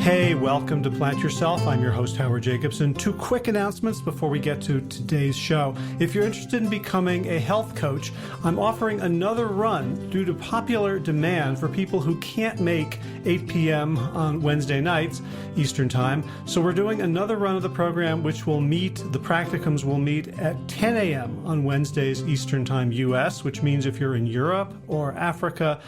Hey, welcome to Plant Yourself. I'm your host, Howard Jacobson. Two quick announcements before we get to today's show. If you're interested in becoming a health coach, I'm offering another run due to popular demand for people who can't make 8 p.m. on Wednesday nights, Eastern Time. So we're doing another run of the program, which will meet, the practicums will meet at 10 a.m. on Wednesdays, Eastern Time, U.S., which means if you're in Europe or Africa,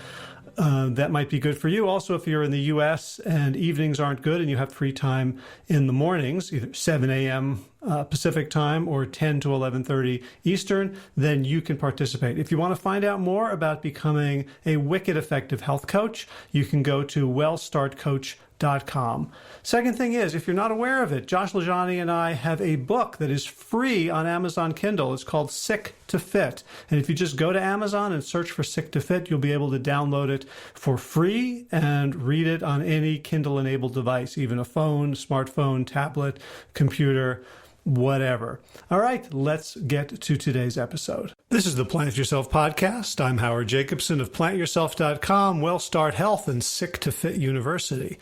that might be good for you. Also, if you're in the U.S. and evenings aren't good and you have free time in the mornings, either 7 a.m. Pacific time or 10 to 11:30 Eastern, then you can participate. If you want to find out more about becoming a wicked effective health coach, you can go to world.Coach.com. Second thing is, if you're not aware of it, Josh Lajani and I have a book that is free on Amazon Kindle. It's called Sick to Fit. And if you just go to Amazon and search for Sick to Fit, you'll be able to download it for free and read it on any Kindle-enabled device, even a phone, smartphone, tablet, computer, whatever. All right, let's get to today's episode. This is the Plant Yourself podcast. I'm Howard Jacobson of plantyourself.com, WellStart Health, and Sick to Fit University.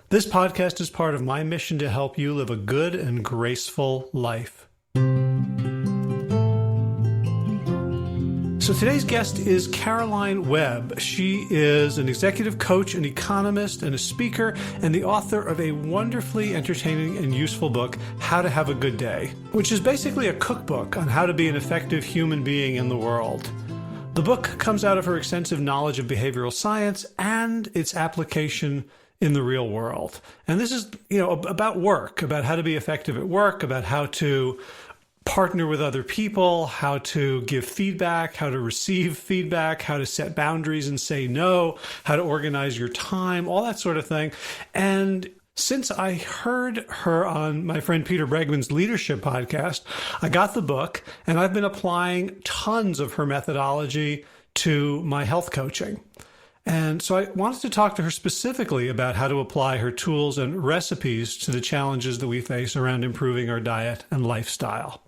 This podcast is part of my mission to help you live a good and graceful life. So today's guest is Caroline Webb. She is an executive coach, an economist, and a speaker, and the author of a wonderfully entertaining and useful book, How to Have a Good Day, which is basically a cookbook on how to be an effective human being in the world. The book comes out of her extensive knowledge of behavioral science and its application in the real world. And this is, about work, about how to be effective at work, about how to partner with other people, how to give feedback, how to receive feedback, how to set boundaries and say no, how to organize your time, all that sort of thing. And since I heard her on my friend Peter Bregman's leadership podcast, I got the book and I've been applying tons of her methodology to my health coaching. And so I wanted to talk to her specifically about how to apply her tools and recipes to the challenges that we face around improving our diet and lifestyle.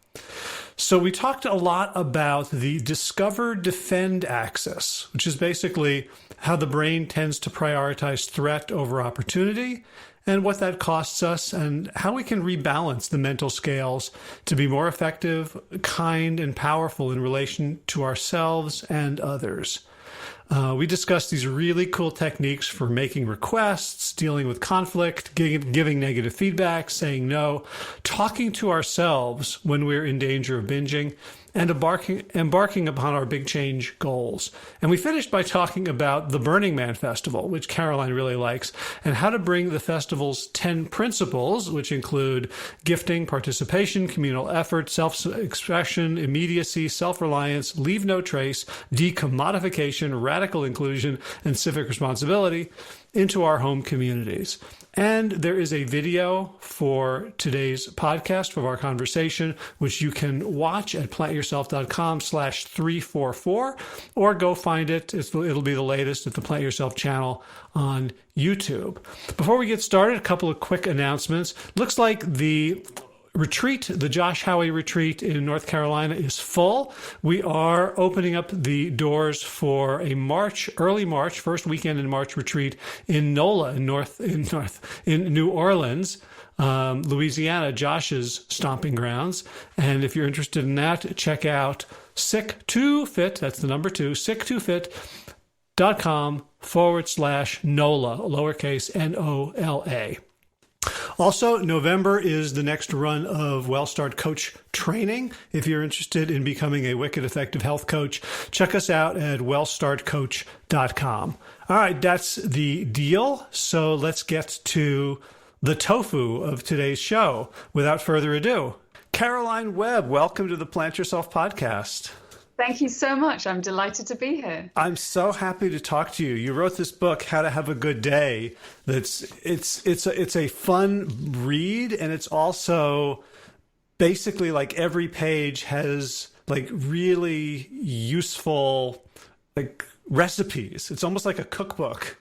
So we talked a lot about the discover-defend axis, which is basically how the brain tends to prioritize threat over opportunity and what that costs us and how we can rebalance the mental scales to be more effective, kind, and powerful in relation to ourselves and others. We discussed these really cool techniques for making requests, dealing with conflict, giving negative feedback, saying no, talking to ourselves when we're in danger of binging, and embarking upon our big change goals. And we finished by talking about the Burning Man Festival, which Caroline really likes, and how to bring the festival's 10 principles, which include gifting, participation, communal effort, self-expression, immediacy, self-reliance, leave no trace, decommodification, radical inclusion, and civic responsibility, into our home communities. And there is a video for today's podcast for our conversation, which you can watch at plantyourself.com/344, or go find it. It'll be the latest at the Plant Yourself channel on YouTube. Before we get started, a couple of quick announcements. Looks like the retreat, the Josh Howie retreat in North Carolina, is full. We are opening up the doors for a early March, first weekend in March retreat in NOLA in New Orleans, Louisiana, Josh's stomping grounds. And if you're interested in that, check out Sick2Fit, that's the number 2, sick2fit.com/NOLA, lowercase NOLA. Also, November is the next run of WellStart Coach training. If you're interested in becoming a wicked effective health coach, check us out at wellstartcoach.com. All right, that's the deal. So let's get to the tofu of today's show. Without further ado, Caroline Webb, welcome to the Plant Yourself podcast. Thank you so much. I'm delighted to be here. I'm so happy to talk to you. You wrote this book, How to Have a Good Day. It's a fun read, and it's also basically like every page has like really useful like recipes. It's almost like a cookbook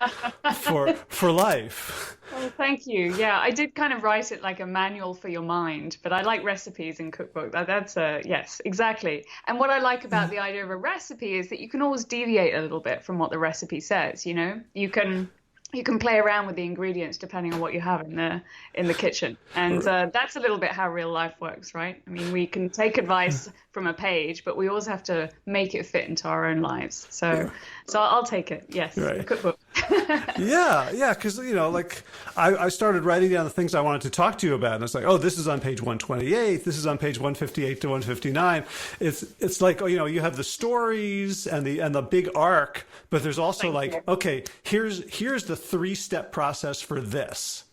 for life. Oh, thank you. Yeah, I did kind of write it like a manual for your mind, but I like recipes in cookbook. Yes, exactly. And what I like about the idea of a recipe is that you can always deviate a little bit from what the recipe says, you know? You can you can play around with the ingredients depending on what you have in the kitchen, and that's a little bit how real life works, right? I mean, we can take advice from a page, but we also have to make it fit into our own lives. So I'll take it. Yes, the cookbook. Yeah, because like I started writing down the things I wanted to talk to you about, and it's like, oh, this is on page 128, this is on page 158 to 159. It's like, you have the stories and the big arc, but there's also okay, here's the 3-step process for this.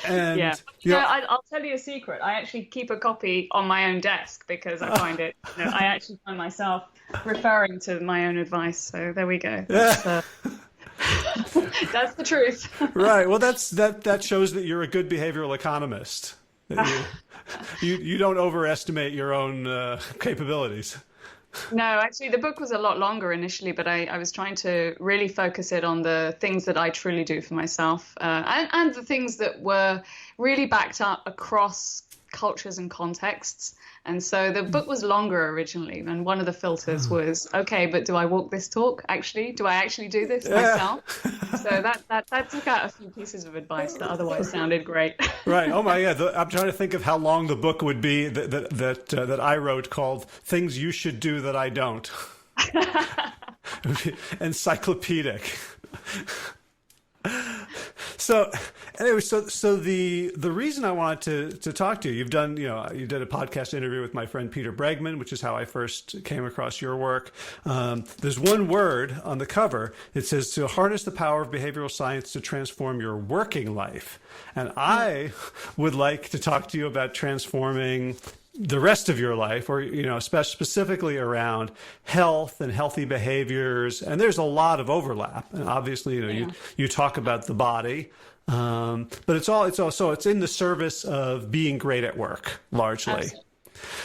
And I'll tell you a secret. I actually keep a copy on my own desk because I find it. I actually find myself referring to my own advice. So there we go. That's the truth. Right. Well, that shows that you're a good behavioral economist. You don't overestimate your own capabilities. No, actually, the book was a lot longer initially, but I was trying to really focus it on the things that I truly do for myself, and the things that were really backed up across cultures and contexts. And so the book was longer originally, and one of the filters was, okay, but do I walk this talk? Actually, do I actually do this myself? So that took out a few pieces of advice that otherwise sounded great. Right. Oh my God. I'm trying to think of how long the book would be that I wrote called "Things You Should Do That I Don't." Encyclopedic. So anyway, so the reason I wanted to talk to you, you did a podcast interview with my friend Peter Bregman, which is how I first came across your work. There's one word on the cover. It says to harness the power of behavioral science to transform your working life. And I would like to talk to you about transforming the rest of your life, or specifically around health and healthy behaviors. And there's a lot of overlap, and obviously you talk about the body, but it's in the service of being great at work largely. Absolutely.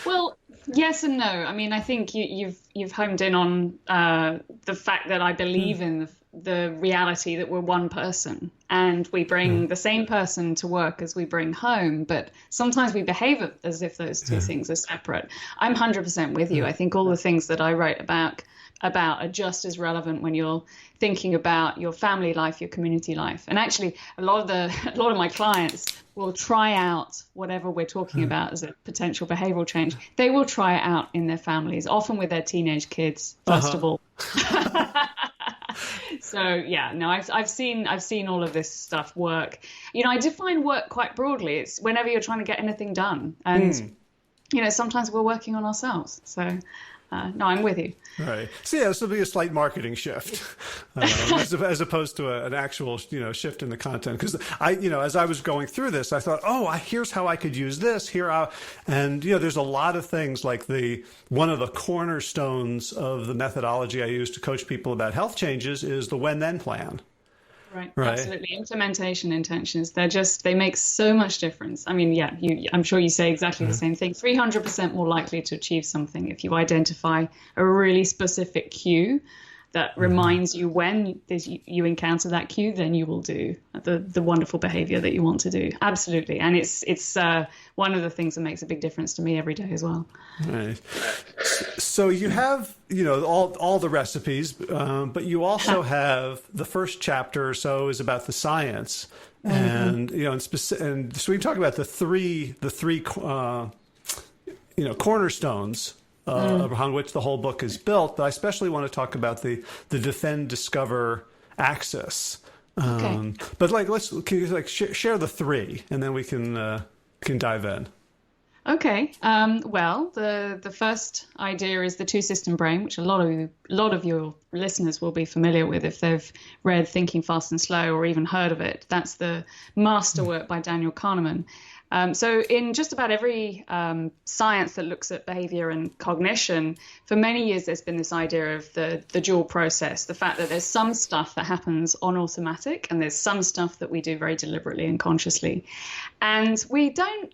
Well, yes and no. I mean, I think you've homed in on the fact that I believe in the reality that we're one person and we bring the same person to work as we bring home, but sometimes we behave as if those two things are separate. I'm 100% with you. I think all the things that I write about are just as relevant when you're thinking about your family life, your community life. And actually, a lot of my clients will try out whatever we're talking about as a potential behavioral change. They will try it out in their families, often with their teenage kids, first of all. So I've seen all of this stuff work. I define work quite broadly. It's whenever you're trying to get anything done, and sometimes we're working on ourselves. So no, I'm with you. Right. So this will be a slight marketing shift, as opposed to an actual shift in the content. Because as I was going through this, I thought, here's how I could use this here, and there's a lot of things like one of the cornerstones of the methodology I use to coach people about health changes is the when-then plan. Right. Absolutely. Implementation intentions, they make so much difference. I mean, I'm sure you say exactly the same thing. 300% more likely to achieve something if you identify a really specific cue that reminds you when you encounter that cue, then you will do the wonderful behavior that you want to do. Absolutely. And it's one of the things that makes a big difference to me every day as well. Right. So you have, all the recipes, but you also have the first chapter or so is about the science. And, and so we talk about the three cornerstones upon which the whole book is built, but I especially want to talk about the defend, discover axis. Okay. But can you share the three, and then we can dive in. Okay. Well, the first idea is the two-system brain, which a lot of your listeners will be familiar with if they've read Thinking Fast and Slow or even heard of it. That's the masterwork by Daniel Kahneman. So in just about every science that looks at behavior and cognition, for many years there's been this idea of the dual process, the fact that there's some stuff that happens on automatic and there's some stuff that we do very deliberately and consciously. And we don't,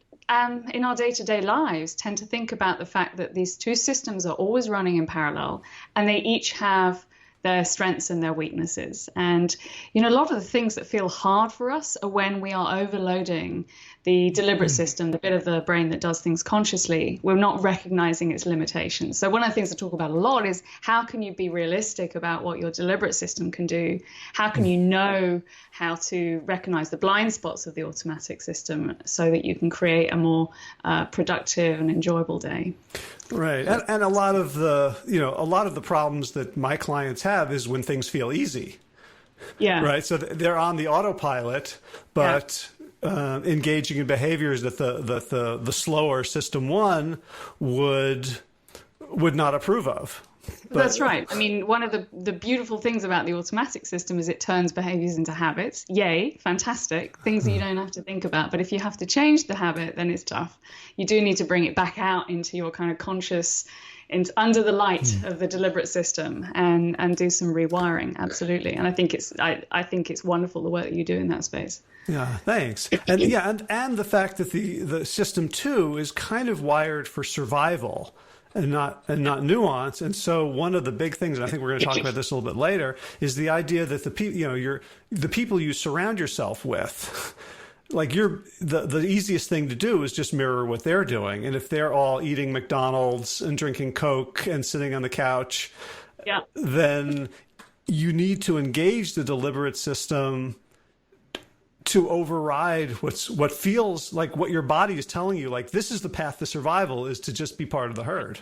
in our day-to-day lives, tend to think about the fact that these two systems are always running in parallel and they each have their strengths and their weaknesses. And, you know, a lot of the things that feel hard for us are when we are overloading the deliberate system, the bit of the brain that does things consciously. We're not recognizing its limitations. So one of the things I talk about a lot is how can you be realistic about what your deliberate system can do? How can you know how to recognize the blind spots of the automatic system so that you can create a more productive and enjoyable day? Right. And a lot of the problems that my clients have is when things feel easy. Yeah. Right. So they're on the autopilot, but engaging in behaviors that the slower system one would not approve of. But that's right. I mean, one of the beautiful things about the automatic system is it turns behaviors into habits. Yay, fantastic. Things that you don't have to think about. But if you have to change the habit, then it's tough. You do need to bring it back out into your kind of conscious, under the light of the deliberate system, and do some rewiring. Absolutely. And I think it's wonderful the work that you do in that space. Yeah, thanks. And and the fact that the system two is kind of wired for survival and not nuance. And so one of the big things, and I think we're going to talk about this a little bit later, is the idea that the people you surround yourself with, like the easiest thing to do is just mirror what they're doing. And if they're all eating McDonald's and drinking Coke and sitting on the couch, then you need to engage the deliberate system to override what feels like what your body is telling you, like this is the path to survival, is to just be part of the herd.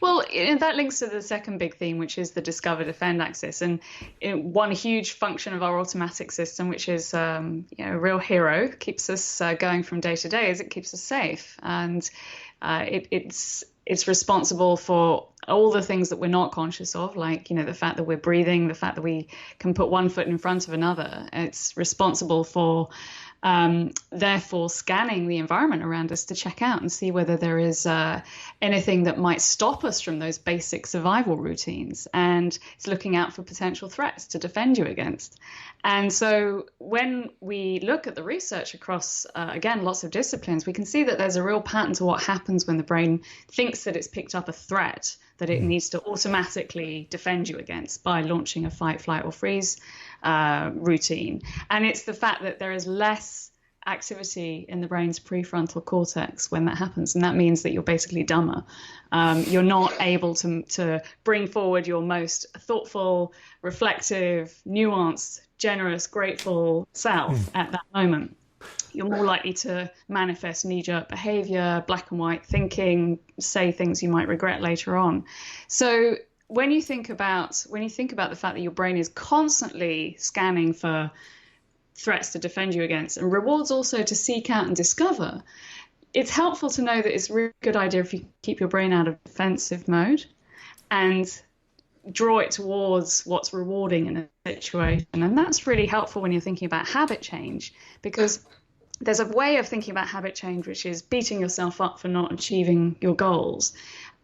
Well, that links to the second big theme, which is the discover defend axis. And one huge function of our automatic system, which is a real hero, keeps us going from day to day, is it keeps us safe. And it's responsible for all the things that we're not conscious of, like, the fact that we're breathing, the fact that we can put one foot in front of another. It's responsible for, therefore, scanning the environment around us to check out and see whether there is anything that might stop us from those basic survival routines. And it's looking out for potential threats to defend you against. And so when we look at the research across, again, lots of disciplines, we can see that there's a real pattern to what happens when the brain thinks that it's picked up a threat that it needs to automatically defend you against by launching a fight, flight, or freeze routine. And it's the fact that there is less activity in the brain's prefrontal cortex when that happens. And that means that you're basically dumber. You're not able to bring forward your most thoughtful, reflective, nuanced, generous, grateful self at that moment. You're more likely to manifest knee-jerk behavior, black and white thinking, say things you might regret later on. So when you think about the fact that your brain is constantly scanning for threats to defend you against and rewards also to seek out and discover, it's helpful to know that it's a really good idea if you keep your brain out of defensive mode and draw it towards what's rewarding in a situation. And that's really helpful when you're thinking about habit change, because there's a way of thinking about habit change which is beating yourself up for not achieving your goals.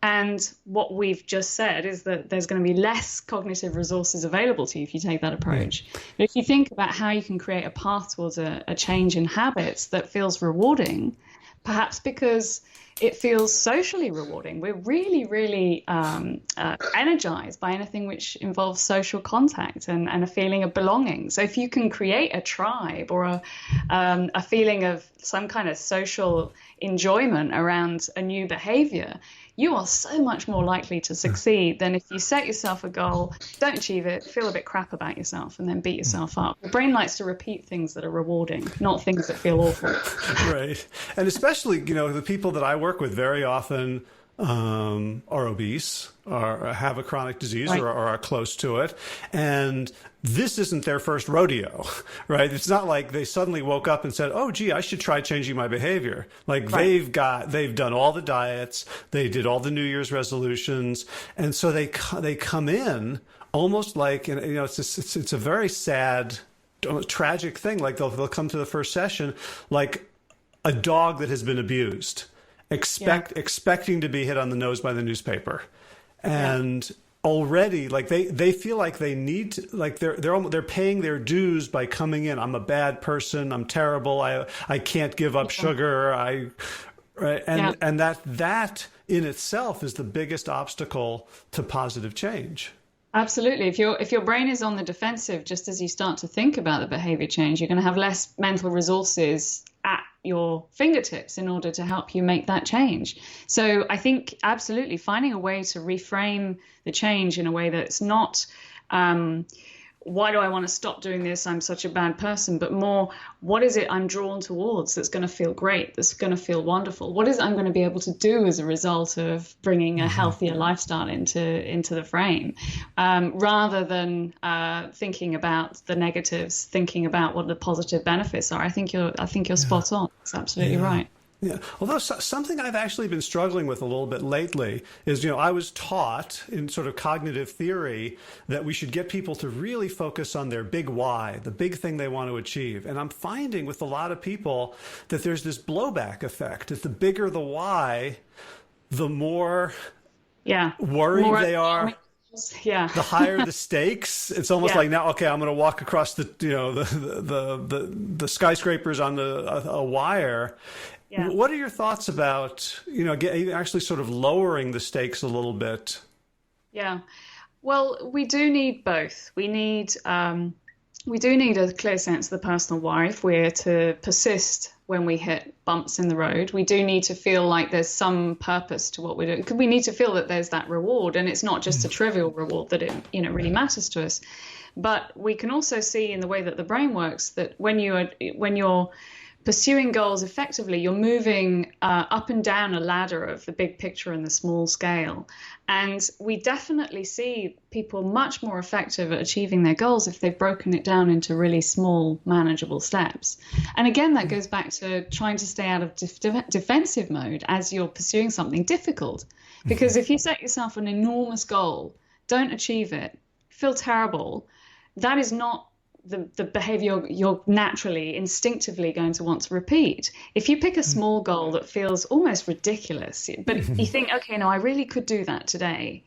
And what we've just said is that there's going to be less cognitive resources available to you if you take that approach. But if you think about how you can create a path towards a change in habits that feels rewarding, perhaps because it feels socially rewarding. We're really, really energized by anything which involves social contact and a feeling of belonging. So if you can create a tribe or a feeling of some kind of social enjoyment around a new behavior, you are so much more likely to succeed than if you set yourself a goal, don't achieve it, feel a bit crap about yourself, and then beat yourself up. The brain likes to repeat things that are rewarding, not things that feel awful. Right. And especially, the people that I work with very often are obese or have a chronic disease or are close to it. And this isn't their first rodeo, right? It's not like they suddenly woke up and said, oh, gee, I should try changing my behavior. Like they've done all the diets, they did all the New Year's resolutions. And so they come in almost like, it's a very sad, tragic thing. Like they'll come to the first session like a dog that has been abused. Expecting to be hit on the nose by the newspaper, and already like they feel like they need to, like they're paying their dues by coming in. I'm a bad person. I'm terrible. I can't give up sugar. And that in itself is the biggest obstacle to positive change. Absolutely. If your brain is on the defensive, just as you start to think about the behavior change, you're going to have less mental resources at your fingertips in order to help you make that change. So I think absolutely finding a way to reframe the change in a way that's not, why do I want to stop doing this? I'm such a bad person, but more, what is it I'm drawn towards that's going to feel great, that's going to feel wonderful? What is it I'm going to be able to do as a result of bringing a healthier lifestyle into the frame, rather than thinking about the negatives, thinking about what the positive benefits are. I think you're spot on. That's absolutely right. Yeah. Although something I've actually been struggling with a little bit lately is, I was taught in sort of cognitive theory that we should get people to really focus on their big why, the big thing they want to achieve. And I'm finding with a lot of people that there's this blowback effect. That the bigger the why, the more worried they are. Yeah. The higher the stakes. It's almost like now, okay, I'm going to walk across the skyscrapers on a wire. Yeah. What are your thoughts about, actually sort of lowering the stakes a little bit? Yeah. Well, we do need both. We do need a clear sense of the personal why if we're to persist when we hit bumps in the road. We do need to feel like there's some purpose to what we're doing. Because we need to feel that there's that reward, and it's not just a trivial reward that it really matters to us. But we can also see in the way that the brain works that when you're pursuing goals effectively, you're moving up and down a ladder of the big picture and the small scale. And we definitely see people much more effective at achieving their goals if they've broken it down into really small, manageable steps. And again, that goes back to trying to stay out of defensive mode as you're pursuing something difficult. Because if you set yourself an enormous goal, don't achieve it, feel terrible, that is not the behavior you're naturally, instinctively going to want to repeat. If you pick a small goal that feels almost ridiculous, but you think, okay, no, I really could do that today.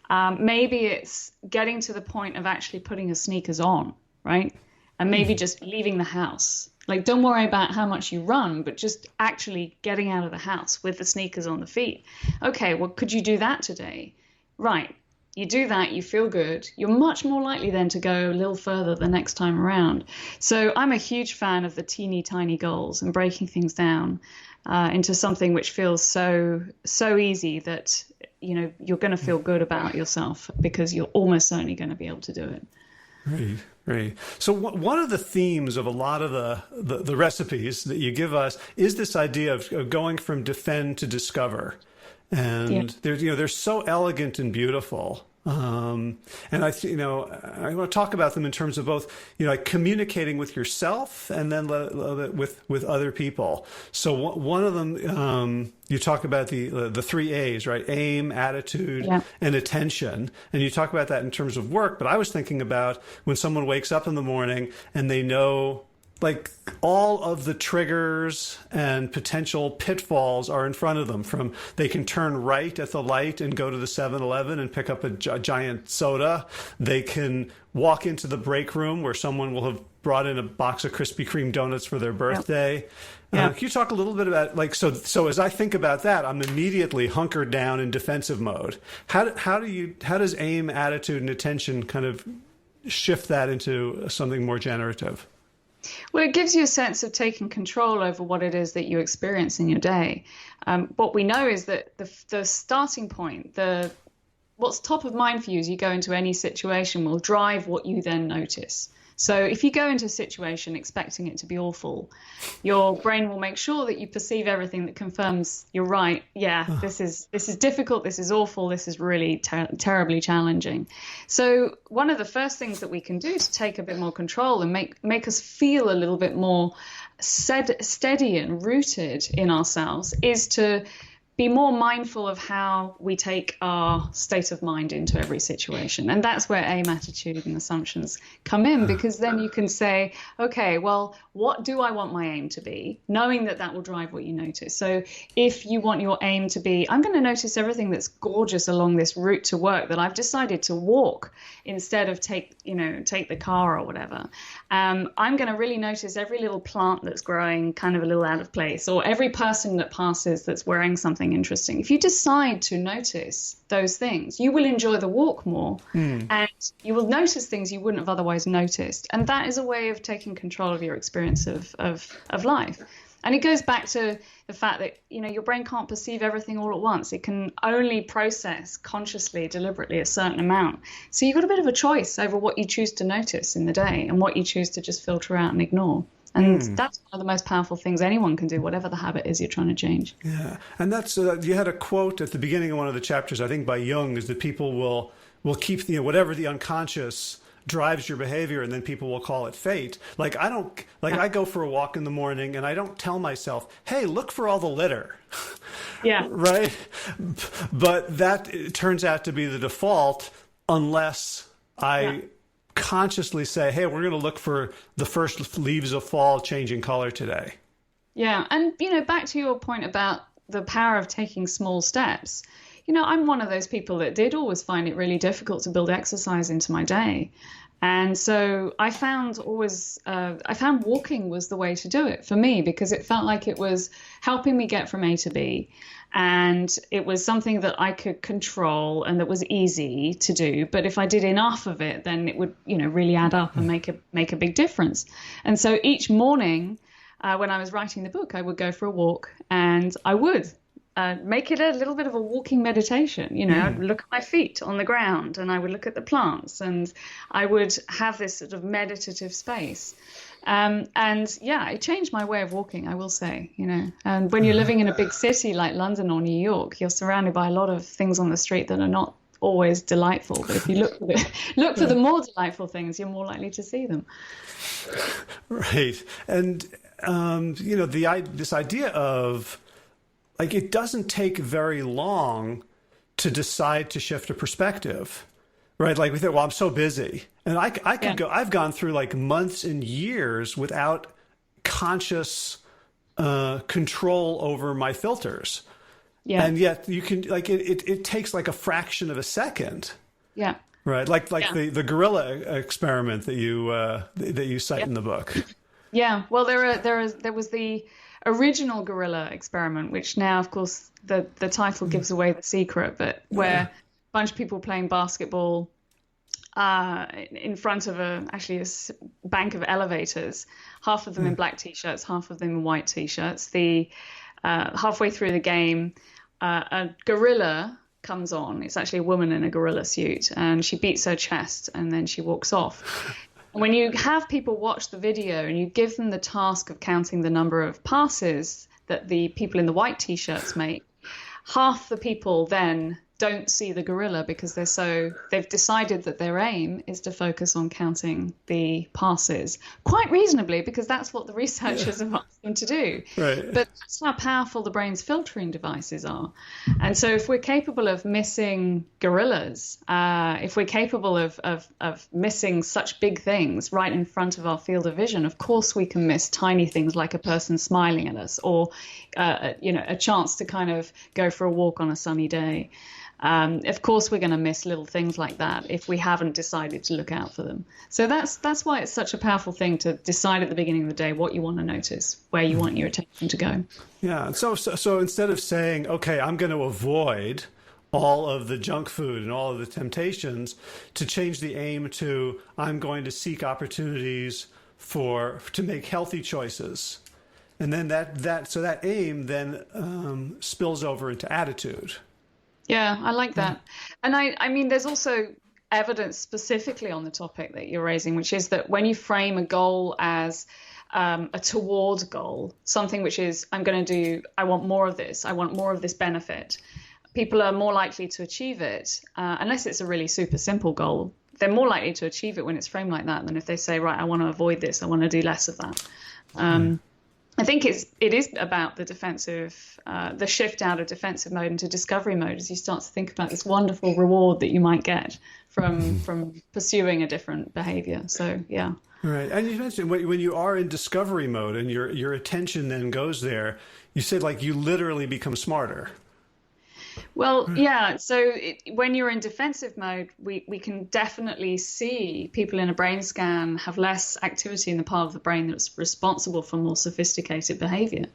Maybe it's getting to the point of actually putting your sneakers on, right? And maybe just leaving the house. Like, don't worry about how much you run, but just actually getting out of the house with the sneakers on the feet. Okay, well, could you do that today? Right. You do that, you feel good. You're much more likely then to go a little further the next time around. So I'm a huge fan of the teeny tiny goals and breaking things down into something which feels so easy that you're going to feel good about yourself because you're almost certainly going to be able to do it. Right. So one of the themes of a lot of the recipes that you give us is this idea of going from defend to discover. And they're so elegant and beautiful. And I want to talk about them in terms of both, like communicating with yourself and then with other people. So one of them, you talk about the 3 A's, right? Aim, attitude, and attention. And you talk about that in terms of work. But I was thinking about when someone wakes up in the morning and they know, like, all of the triggers and potential pitfalls are in front of them. From they can turn right at the light and go to the 7-Eleven and pick up a giant soda. They can walk into the break room where someone will have brought in a box of Krispy Kreme donuts for their birthday. Can you talk a little bit about, so as I think about that, I'm immediately hunkered down in defensive mode. How does aim, attitude, and attention kind of shift that into something more generative? Well, it gives you a sense of taking control over what it is that you experience in your day. What we know is that the starting point, what's top of mind for you as you go into any situation will drive what you then notice. So if you go into a situation expecting it to be awful, your brain will make sure that you perceive everything that confirms you're right. Yeah, this is difficult. This is awful. This is really terribly challenging. So one of the first things that we can do to take a bit more control and make us feel a little bit more steady and rooted in ourselves is to be more mindful of how we take our state of mind into every situation. And that's where aim, attitude, and assumptions come in, because then you can say, okay, well, what do I want my aim to be? Knowing that will drive what you notice. So if you want your aim to be, I'm going to notice everything that's gorgeous along this route to work that I've decided to walk instead of take the car or whatever. I'm going to really notice every little plant that's growing kind of a little out of place, or every person that passes that's wearing something something interesting, if you decide to notice those things, you will enjoy the walk more, and you will notice things you wouldn't have otherwise noticed. And that is a way of taking control of your experience of life. And it goes back to the fact that, your brain can't perceive everything all at once. It can only process consciously, deliberately, a certain amount. So you've got a bit of a choice over what you choose to notice in the day and what you choose to just filter out and ignore. And that's one of the most powerful things anyone can do, whatever the habit is you're trying to change. Yeah. And that's, you had a quote at the beginning of one of the chapters, I think by Jung, is that people will keep, whatever the unconscious drives your behavior, and then people will call it fate. Like I go for a walk in the morning and I don't tell myself, hey, look for all the litter. Yeah. Right. But that turns out to be the default unless I consciously say, hey, we're going to look for the first leaves of fall changing color today. Yeah. And, back to your point about the power of taking small steps. I'm one of those people that did always find it really difficult to build exercise into my day. And so I found walking was the way to do it for me, because it felt like it was helping me get from A to B. And it was something that I could control and that was easy to do. But if I did enough of it, then it would, really add up and make a big difference. And so each morning when I was writing the book, I would go for a walk, and I would make it a little bit of a walking meditation. I'd look at my feet on the ground, and I would look at the plants, and I would have this sort of meditative space. It changed my way of walking, I will say, and when you're living in a big city like London or New York, you're surrounded by a lot of things on the street that are not always delightful. But if you look for the more delightful things, you're more likely to see them. Right. And, this idea of, it doesn't take very long to decide to shift a perspective, right? Like we think, well, I'm so busy, and I've gone through months and years without conscious control over my filters. Yeah. And yet you can, it takes a fraction of a second. Yeah. Right. The gorilla experiment that you cite in the book. Yeah. Well, there was the original gorilla experiment, which now, of course, the title gives away the secret, but where a bunch of people playing basketball in front of a bank of elevators, half of them in black t-shirts, half of them in white t-shirts. Halfway through the game, a gorilla comes on. It's actually a woman in a gorilla suit, and she beats her chest, and then she walks off. When you have people watch the video and you give them the task of counting the number of passes that the people in the white t-shirts make, half the people then don't see the gorilla because they've decided that their aim is to focus on counting the passes, quite reasonably, because that's what the researchers have asked them to do. Right. But that's how powerful the brain's filtering devices are. And so if we're capable of missing gorillas, if we're capable of missing such big things right in front of our field of vision, of course we can miss tiny things like a person smiling at us, or a chance to kind of go for a walk on a sunny day. Of course, we're going to miss little things like that if we haven't decided to look out for them. So that's why it's such a powerful thing to decide at the beginning of the day what you want to notice, where you want your attention to go. Yeah. So instead of saying, okay, I'm going to avoid all of the junk food and all of the temptations, to change the aim to, I'm going to seek opportunities to make healthy choices. And then that aim then spills over into attitude. Yeah, I like that. And I mean, there's also evidence specifically on the topic that you're raising, which is that when you frame a goal as a toward goal, something which is, I want more of this, I want more of this benefit, people are more likely to achieve it, unless it's a really super simple goal. They're more likely to achieve it when it's framed like that than if they say, right, I want to avoid this, I want to do less of that. I think it is about the defensive, the shift out of defensive mode into discovery mode, as you start to think about this wonderful reward that you might get from pursuing a different behavior. So, yeah. Right. And you mentioned when you are in discovery mode and your attention then goes there, you said you literally become smarter. Well, yeah. So when you're in defensive mode, we can definitely see people in a brain scan have less activity in the part of the brain that's responsible for more sophisticated behavior.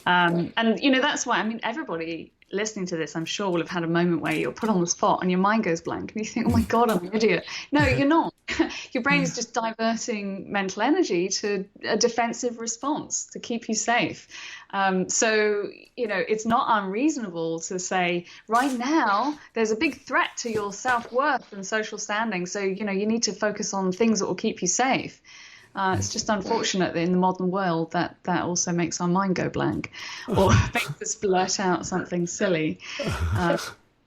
And, that's why, everybody listening to this, I'm sure, will have had a moment where you're put on the spot and your mind goes blank and you think, oh my God, I'm an idiot. No, you're not. Your brain is just diverting mental energy to a defensive response to keep you safe. So, it's not unreasonable to say right now there's a big threat to your self-worth and social standing. So, you need to focus on things that will keep you safe. It's just unfortunate that in the modern world that also makes our mind go blank or makes us blurt out something silly.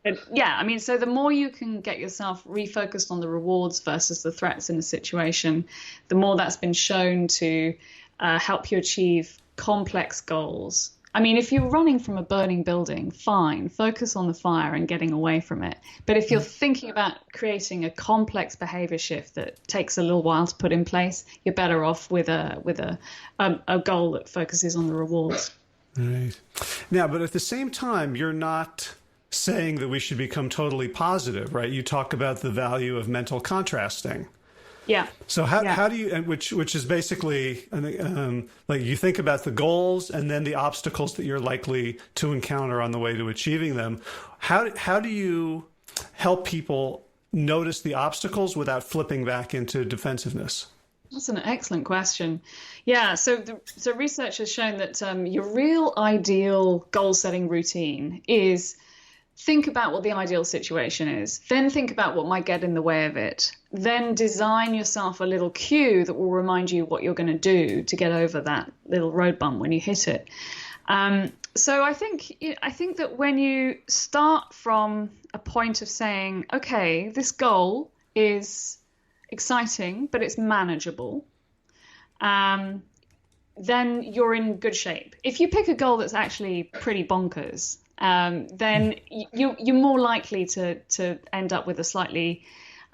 But yeah, so the more you can get yourself refocused on the rewards versus the threats in a situation, the more that's been shown to help you achieve complex goals. If you're running from a burning building, fine, focus on the fire and getting away from it. But if you're thinking about creating a complex behavior shift that takes a little while to put in place, you're better off with a goal that focuses on the rewards. Right. Now, but at the same time, you're not saying that we should become totally positive, right? You talk about the value of mental contrasting. Yeah. So how do you, and which is basically like you think about the goals and then the obstacles that you're likely to encounter on the way to achieving them. How do you help people notice the obstacles without flipping back into defensiveness? That's an excellent question. Yeah. So research has shown that your real ideal goal setting routine is think about what the ideal situation is, then think about what might get in the way of it, then design yourself a little cue that will remind you what you're going to do to get over that little road bump when you hit it. So I think that when you start from a point of saying, okay, this goal is exciting, but it's manageable, then you're in good shape. If you pick a goal that's actually pretty bonkers, then you're more likely to end up with a slightly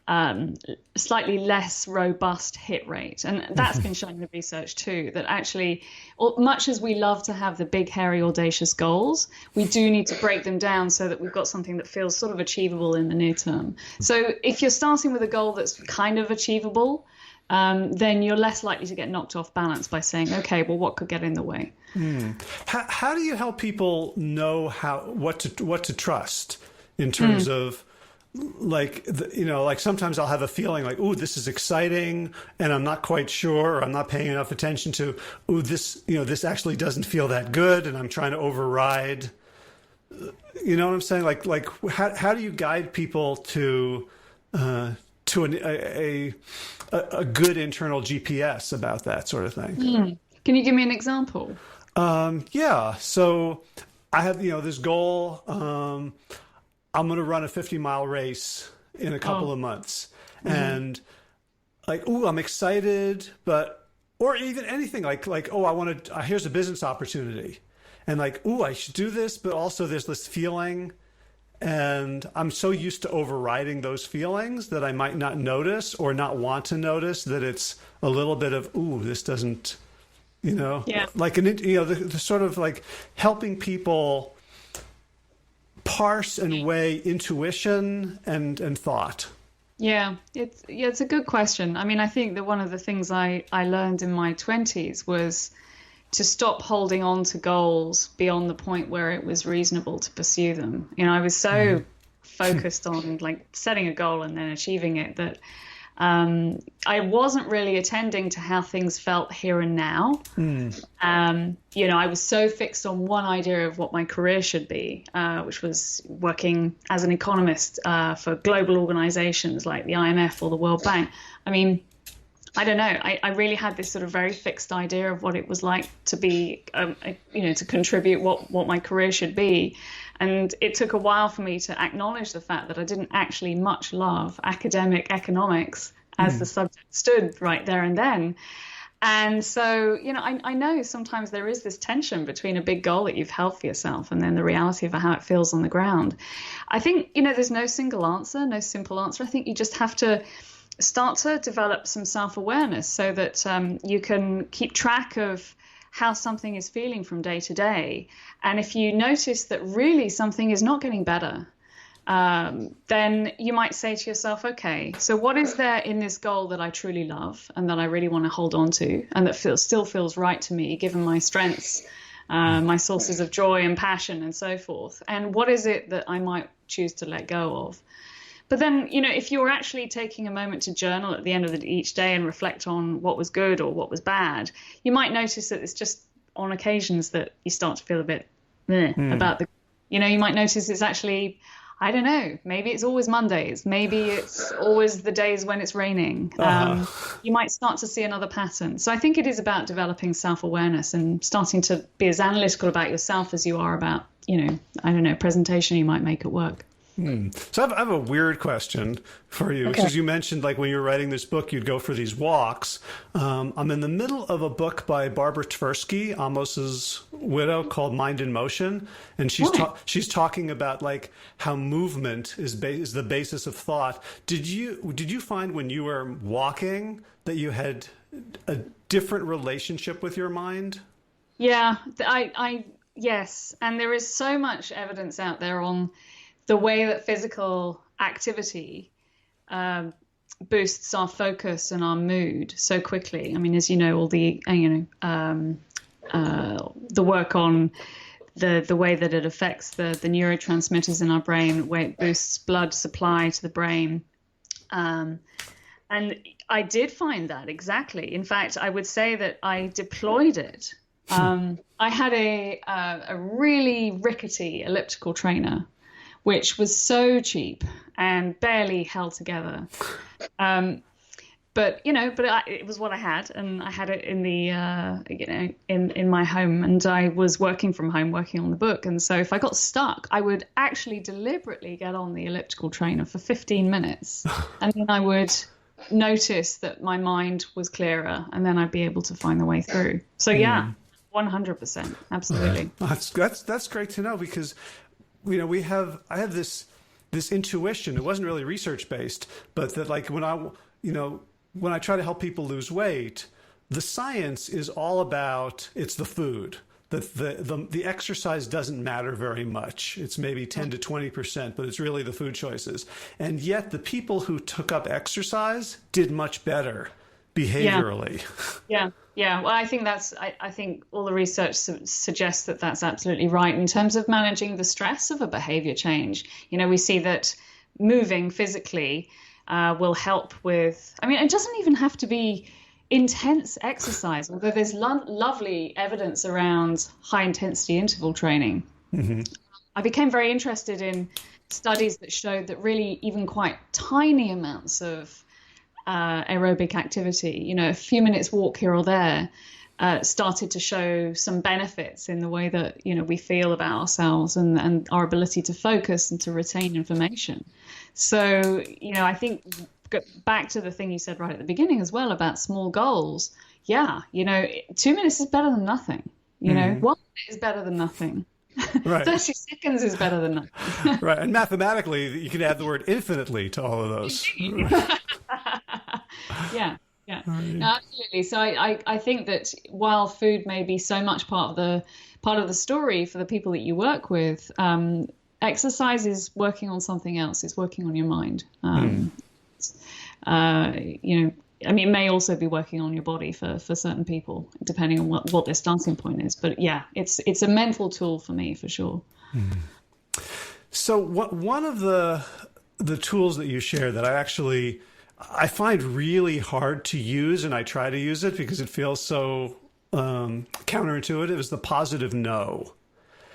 less robust hit rate. And that's been shown in the research too, that actually, much as we love to have the big, hairy, audacious goals, we do need to break them down so that we've got something that feels sort of achievable in the near term. So if you're starting with a goal that's kind of achievable, then you're less likely to get knocked off balance by saying, okay, well, what could get in the way? How do you help people know what to trust in terms of like sometimes I'll have a feeling like, ooh, this is exciting and I'm not quite sure, or I'm not paying enough attention to, ooh, this actually doesn't feel that good and I'm trying to override. You know what I'm saying? Like how do you guide people to a good internal GPS about that sort of thing? Can you give me an example? Yeah. So I have, this goal. I'm going to run a 50-mile race in a couple of months. And like, ooh, I'm excited, or even anything like, oh, I want to, here's a business opportunity. And like, ooh, I should do this, but also there's this feeling. And I'm so used to overriding those feelings that I might not notice or not want to notice that it's a little bit of, ooh, this doesn't, like the sort of like helping people parse and weigh intuition and thought. Yeah, it's a good question. I think that one of the things I learned in my 20s was to stop holding on to goals beyond the point where it was reasonable to pursue them. I was so focused on like setting a goal and then achieving it that I wasn't really attending to how things felt here and now. I was so fixed on one idea of what my career should be, which was working as an economist for global organizations like the IMF or the World Bank. I don't know. I really had this sort of very fixed idea of what it was like to be, to contribute what my career should be. And it took a while for me to acknowledge the fact that I didn't actually much love academic economics as the subject stood right there and then. And so, I know sometimes there is this tension between a big goal that you've held for yourself and then the reality of how it feels on the ground. I think, there's no single answer, no simple answer. I think you just have to start to develop some self-awareness so that you can keep track of how something is feeling from day to day. And if you notice that really something is not getting better, then you might say to yourself, okay, so what is there in this goal that I truly love and that I really want to hold on to and that still feels right to me, given my strengths my sources of joy and passion and so forth. And what is it that I might choose to let go of? But then, if you're actually taking a moment to journal at the end of each day and reflect on what was good or what was bad, you might notice that it's just on occasions that you start to feel a bit about you might notice it's actually, I don't know, maybe it's always Mondays. Maybe it's always the days when it's raining. You might start to see another pattern. So I think it is about developing self-awareness and starting to be as analytical about yourself as you are about, I don't know, presentation you might make at work. So I have a weird question for you, which is, you mentioned like when you were writing this book, you'd go for these walks. I'm in the middle of a book by Barbara Tversky, Amos's widow, called Mind in Motion. And she's talking about like how movement is the basis of thought. Did you find when you were walking that you had a different relationship with your mind? Yeah, yes. And there is so much evidence out there on the way that physical activity boosts our focus and our mood so quickly. I mean, as you know, all the the work on the way that it affects the neurotransmitters in our brain, where it boosts blood supply to the brain. And I did find that exactly. In fact, I would say that I deployed it. I had a really rickety elliptical trainer, which was so cheap and barely held together. But it was what I had, and I had it in the, in my home, and I was working from home, working on the book. And so if I got stuck, I would actually deliberately get on the elliptical trainer for 15 minutes. And then I would notice that my mind was clearer, and then I'd be able to find the way through. So yeah, 100%. Absolutely. That's great to know, because I have this intuition. It wasn't really research based, but that like when I try to help people lose weight, the science is all about, it's the food. The exercise doesn't matter very much. It's maybe 10 to 20%, but it's really the food choices. And yet the people who took up exercise did much better behaviorally. Yeah. Well, I think I think all the research suggests that that's absolutely right in terms of managing the stress of a behavior change. We see that moving physically will help with, it doesn't even have to be intense exercise, although there's lovely evidence around high intensity interval training. Mm-hmm. I became very interested in studies that showed that really even quite tiny amounts of aerobic activity, a few minutes walk here or there, started to show some benefits in the way that, we feel about ourselves and our ability to focus and to retain information. So, I think back to the thing you said right at the beginning as well about small goals. Yeah. 2 minutes is better than nothing. 1 minute is better than nothing. Right. 30 seconds is better than nothing. Right. And mathematically, you can add the word infinitely to all of those. Yeah. No, absolutely. So I think that while food may be so much part of the story for the people that you work with, exercise is working on something else. It's working on your mind. It may also be working on your body for certain people, depending on what their starting point is. But yeah, it's a mental tool for me, for sure. So one of the tools that you share that I find really hard to use, and I try to use it because it feels so counterintuitive, is the positive no.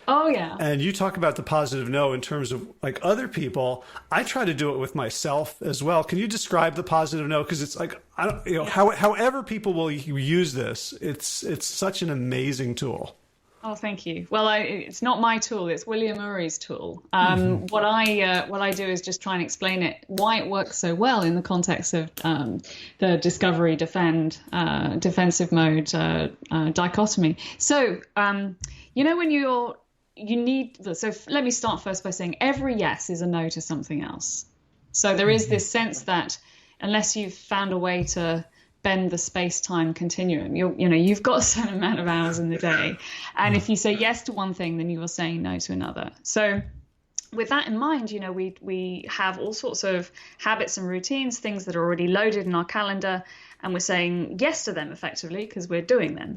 Oh, yeah. And you talk about the positive no in terms of like other people. I try to do it with myself as well. Can you describe the positive no? Because it's like, however people will use this, it's such an amazing tool. Oh, thank you. Well, it's not my tool. It's William Ury's tool. What I do is just try and explain why it works so well in the context of the discovery, defend, defensive mode dichotomy. So, so let me start first by saying every yes is a no to something else. So there is this sense that unless you've found a way to bend the space-time continuum, you've got a certain amount of hours in the day, and if you say yes to one thing, then you are saying no to another. So with that in mind, we have all sorts of habits and routines, things that are already loaded in our calendar, and we're saying yes to them effectively because we're doing them.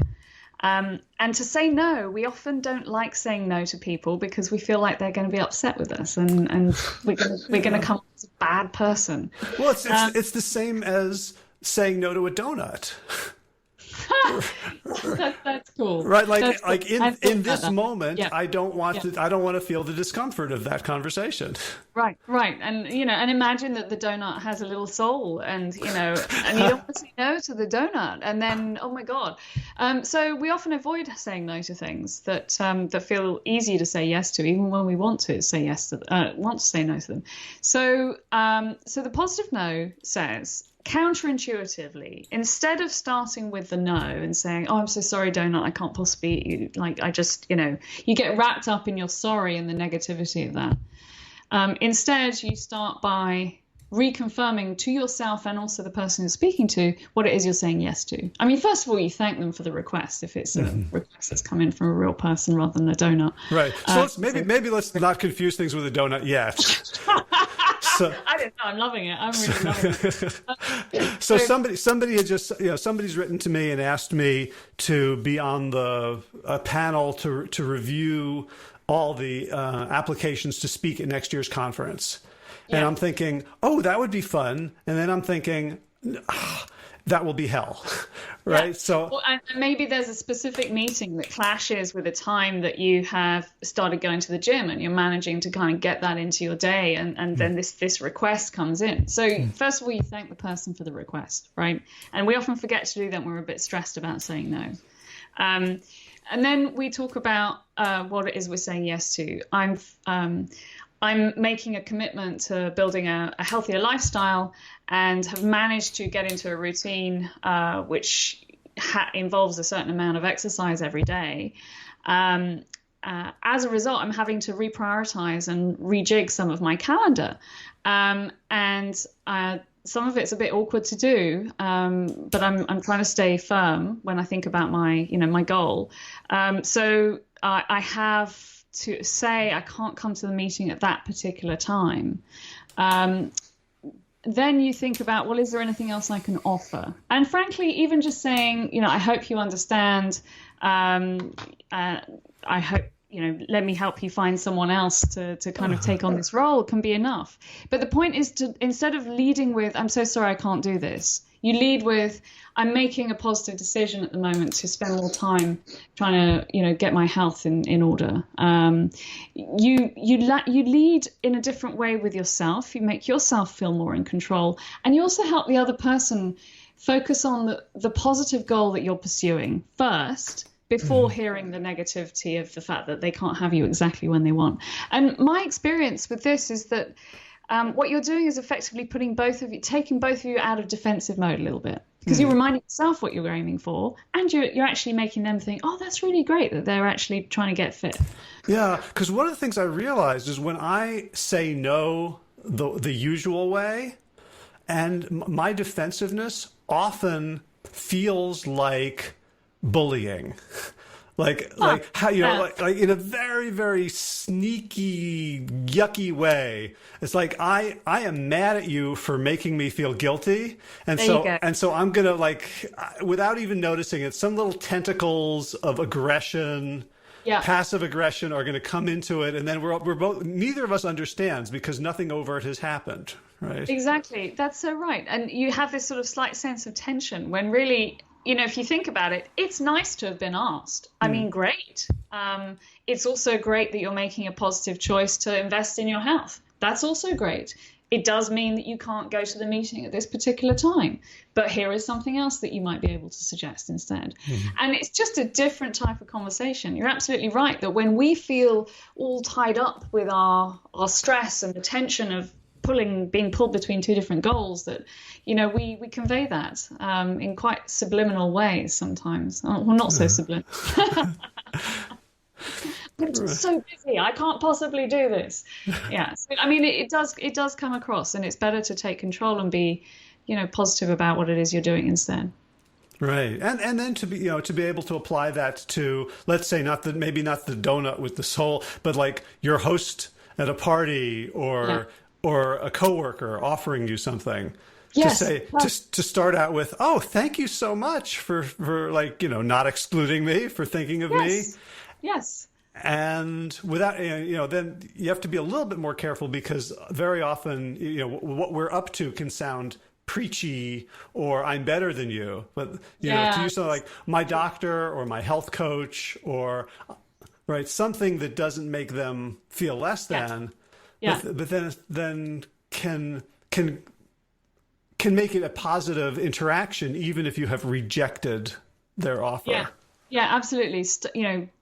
And to say no, we often don't like saying no to people because we feel like they're going to be upset with us, and we're going to come off as a bad person. Well, it's the same as saying no to a donut. That's cool, right? That's Like cool. in this moment, yeah. I don't want to feel the discomfort of that conversation. Right, and and imagine that the donut has a little soul, and and you don't want to say no to the donut, and then oh my god, so we often avoid saying no to things that feel easy to say yes to, even when we want to say no to them. So the positive no says, counterintuitively, instead of starting with the no and saying, oh, I'm so sorry, donut, I can't possibly eat you, like I just, you get wrapped up in your sorry and the negativity of that. Instead, you start by reconfirming to yourself and also the person you're speaking to what it is you're saying yes to. I mean, first of all, you thank them for the request if it's a request that's come in from a real person rather than a donut. Right. So maybe let's not confuse things with a donut yet. So, I don't know. I'm loving it. I'm really loving it. So somebody had just, somebody's written to me and asked me to be on a panel to review all the applications to speak at next year's conference. Yeah. And I'm thinking, oh, that would be fun. And then I'm thinking, that will be hell. Right. Yeah. So and maybe there's a specific meeting that clashes with a time that you have started going to the gym and you're managing to kind of get that into your day. And then this request comes in. So first of all, you thank the person for the request. Right. And we often forget to do that when we're a bit stressed about saying no. And then we talk about what it is we're saying yes to. I'm making a commitment to building a healthier lifestyle and have managed to get into a routine which involves a certain amount of exercise every day. As a result, I'm having to reprioritize and rejig some of my calendar. And some of it's a bit awkward to do, but I'm trying to stay firm when I think about my goal. So I have to say I can't come to the meeting at that particular time. Then you think about, well, is there anything else I can offer? And frankly, even just saying, I hope you understand. I hope, let me help you find someone else to kind of take on this role can be enough. But the point is to, instead of leading with, I'm so sorry, I can't do this, you lead with, I'm making a positive decision at the moment to spend more time trying to, get my health in order. You lead in a different way with yourself. You make yourself feel more in control, and you also help the other person focus on the positive goal that you're pursuing first, before hearing the negativity of the fact that they can't have you exactly when they want. And my experience with this is that what you're doing is effectively taking both of you out of defensive mode a little bit, because you're reminding yourself what you're aiming for, and you're actually making them think, oh, that's really great that they're actually trying to get fit. Yeah, because one of the things I realized is when I say no the usual way, and my defensiveness often feels like bullying. Like how like in a very, very sneaky, yucky way. It's like I am mad at you for making me feel guilty, and so I'm gonna, like, without even noticing it, some little tentacles of aggression, passive aggression, are gonna come into it, and then we're both, neither of us understands because nothing overt has happened. Right? Exactly. That's so right. And you have this sort of slight sense of tension when really, if you think about it, it's nice to have been asked. I mean, great. It's also great that you're making a positive choice to invest in your health. That's also great. It does mean that you can't go to the meeting at this particular time, but here is something else that you might be able to suggest instead. And it's just a different type of conversation. You're absolutely right that when we feel all tied up with our stress and the tension of being pulled between two different goals, that we convey that in quite subliminal ways sometimes. Well, not so subliminal. I'm just so busy, I can't possibly do this. Yeah, so, I mean, it does come across, and it's better to take control and be positive about what it is you're doing instead. Right, and then to be able to apply that to, let's say, maybe not the donut with the soul, but like your host at a party or a coworker offering you something. Yes. To start out with, oh, thank you so much for like, not excluding me, for thinking of me. Yes. And without, then you have to be a little bit more careful, because very often, what we're up to can sound preachy or I'm better than you. But, to use something like my doctor or my health coach or, right, something that doesn't make them feel less than, but then can make it a positive interaction, even if you have rejected their offer. Yeah, absolutely.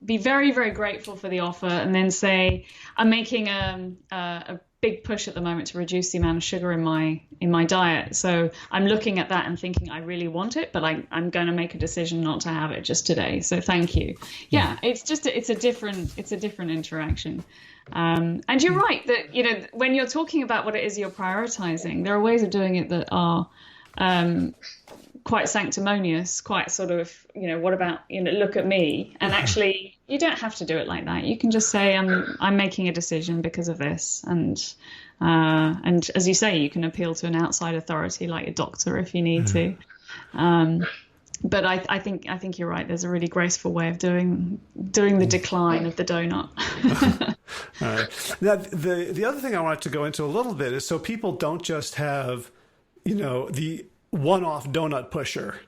Be very, very grateful for the offer, and then say, I'm making a big push at the moment to reduce the amount of sugar in my diet. So I'm looking at that and thinking I really want it, but I'm going to make a decision not to have it just today. So thank you. Yeah, it's a different interaction. And you're right that when you're talking about what it is you're prioritizing, there are ways of doing it that are quite sanctimonious, quite sort of, what about, look at me. And actually, you don't have to do it like that. You can just say, I'm making a decision because of this. And as you say, you can appeal to an outside authority like a doctor if you need to. But I think you're right. There's a really graceful way of doing the decline of the donut. All right. Now, the other thing I wanted to go into a little bit is so people don't just have, the one-off donut pusher,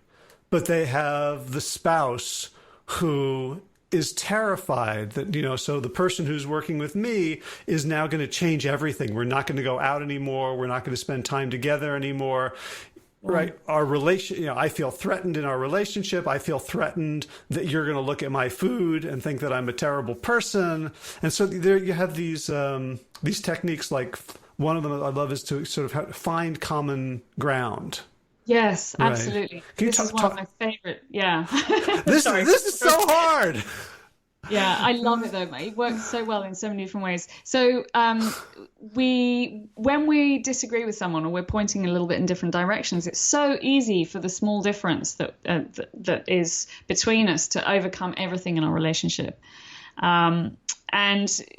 but they have the spouse who is terrified that, so the person who's working with me is now going to change everything. We're not going to go out anymore. We're not going to spend time together anymore. Right. Our relation, I feel threatened in our relationship. I feel threatened that you're going to look at my food and think that I'm a terrible person. And so there you have these techniques, like one of them I love is to sort of find common ground. Yes, absolutely. Right. This is one of my favorite. Yeah. This is so hard. Yeah, I love it though. It works so well in so many different ways. So when we disagree with someone or we're pointing a little bit in different directions, it's so easy for the small difference that is between us to overcome everything in our relationship. And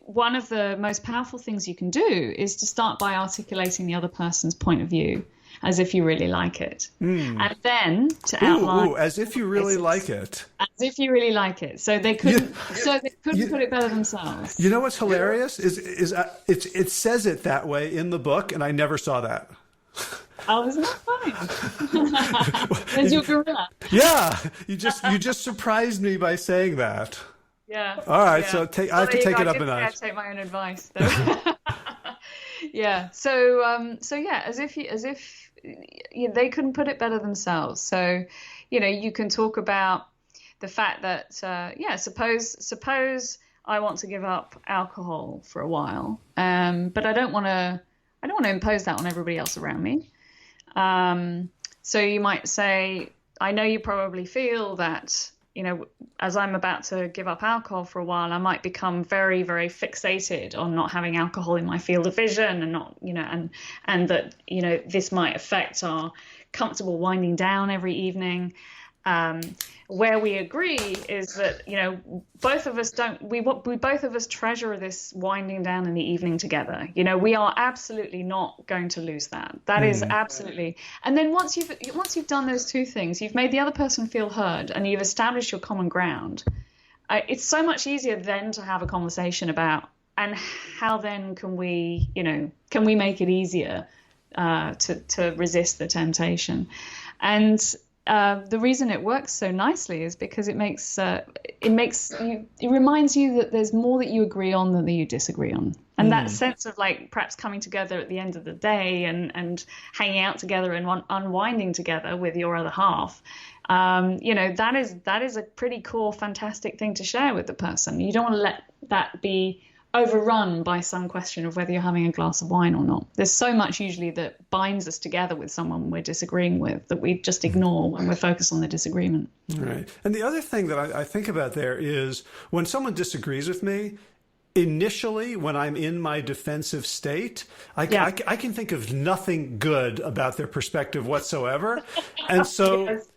one of the most powerful things you can do is to start by articulating the other person's point of view as if you really like it. And then to outline... as if you really like it. As if you really like it. So they couldn't put it better themselves. You know what's hilarious is it says it that way in the book, and I never saw that. Oh, isn't that funny? There's your gorilla. Yeah, you just surprised me by saying that. Yeah. All right, so I have to take it up a notch. I take my own advice, though. Yeah. So yeah, as if they couldn't put it better themselves. So, you can talk about the fact that suppose I want to give up alcohol for a while, but I don't want to impose that on everybody else around me. So you might say, I know you probably feel that, as I'm about to give up alcohol for a while, I might become very, very fixated on not having alcohol in my field of vision and not, and that, this might affect our comfortable winding down every evening. Where we agree is that, both of us we both of us treasure this winding down in the evening together. We are absolutely not going to lose that. That is absolutely. And then once you've done those two things, you've made the other person feel heard and you've established your common ground. It's so much easier then to have a conversation about, and how then can we make it easier to resist the temptation. And the reason it works so nicely is because it reminds you that there's more that you agree on than that you disagree on. And that sense of like perhaps coming together at the end of the day and hanging out together and unwinding together with your other half, that is a pretty cool, fantastic thing to share with the person. You don't want to let that be overrun by some question of whether you're having a glass of wine or not. There's so much usually that binds us together with someone we're disagreeing with that we just ignore when we're focused on the disagreement. Right. And the other thing that I think about there is when someone disagrees with me, initially, when I'm in my defensive state, I can think of nothing good about their perspective whatsoever. And so Yes.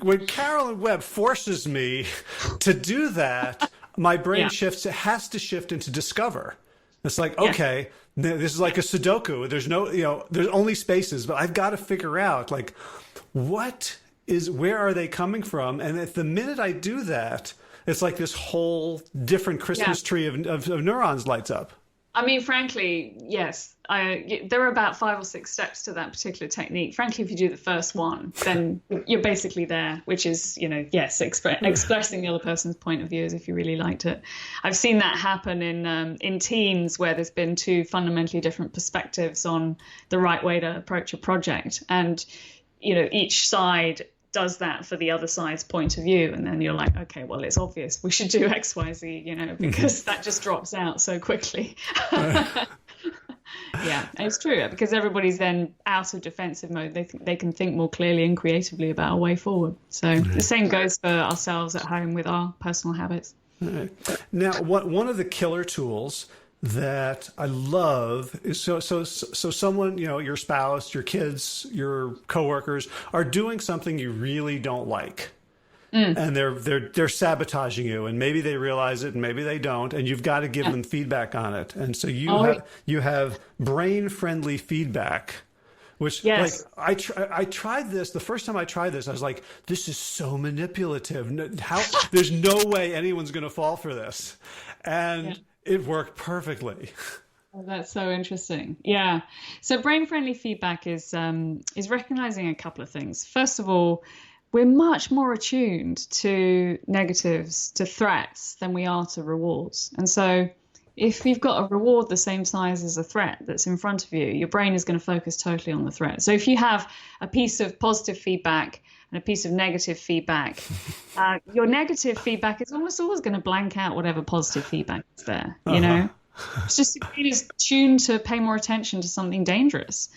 when Carolyn Webb forces me to do that, my brain has to shift into discover. It's like, okay, this is like a Sudoku. There's no, there's only spaces, but I've got to figure out like, where are they coming from? And at the minute I do that, it's like this whole different Christmas tree of neurons lights up. I mean, frankly, yes. There are about 5 or 6 steps to that particular technique. Frankly, if you do the first one, then you're basically there, which is, expressing the other person's point of view as if you really liked it. I've seen that happen in teams where there's been 2 fundamentally different perspectives on the right way to approach a project. And, each side does that for the other side's point of view, and then you're like, okay, well, it's obvious we should do X, Y, Z, because that just drops out so quickly. Yeah, it's true, because everybody's then out of defensive mode. They can think more clearly and creatively about a way forward. So the same goes for ourselves at home with our personal habits. Now, one of the killer tools that I love is so someone, your spouse, your kids, your coworkers are doing something you really don't like. And they're sabotaging you, and maybe they realize it and maybe they don't, and you've got to give them feedback on it. And so you have brain friendly feedback, which like I tried this the first time I tried this. I was like, this is so manipulative. There's no way anyone's going to fall for this. And it worked perfectly. Oh, that's so interesting. Yeah. So brain-friendly feedback is recognizing a couple of things. First of all, we're much more attuned to negatives, to threats, than we are to rewards. And so if you've got a reward the same size as a threat that's in front of you, your brain is going to focus totally on the threat. So if you have a piece of positive feedback and a piece of negative feedback, your negative feedback is almost always going to blank out whatever positive feedback is there. It's just your brain is tuned to pay more attention to something dangerous.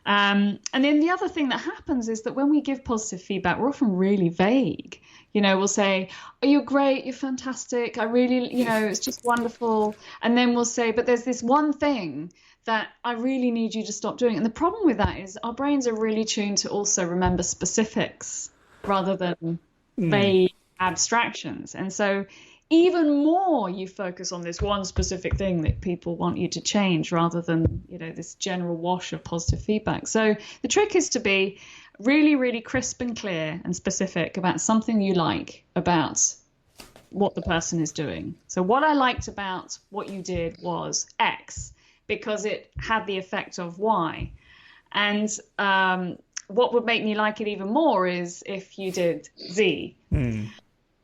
And then the other thing that happens is that when we give positive feedback, we're often really vague. We'll say, oh, you're great, you're fantastic, I really, it's just wonderful. And then we'll say, but there's this one thing that I really need you to stop doing. And the problem with that is our brains are really tuned to also remember specifics rather than vague abstractions. And so even more you focus on this one specific thing that people want you to change rather than, this general wash of positive feedback. So the trick is to be really, really crisp and clear and specific about something you like about what the person is doing. So what I liked about what you did was X because it had the effect of Y. And what would make me like it even more is if you did Z.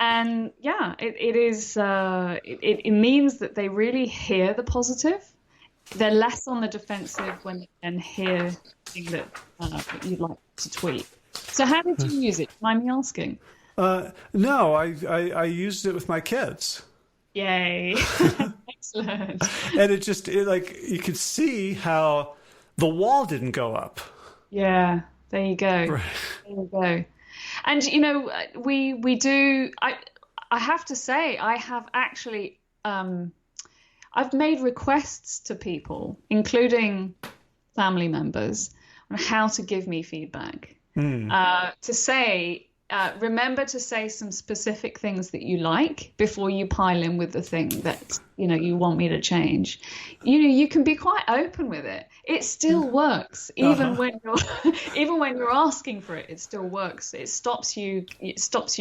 And it means that they really hear the positive. They're less on the defensive when they then hear something that you'd like to tweet. So how did you use it? Mind me asking? No, I used it with my kids. Yay. Excellent. And you could see how the wall didn't go up. Yeah, there you go. Right. There you go. And, we do, I have to say, I have actually, I've made requests to people, including family members, on how to give me feedback. To say, remember to say some specific things that you like before you pile in with the thing that, you want me to change. You can be quite open with it. It still works. Even when you're asking for it, it still works. It stops you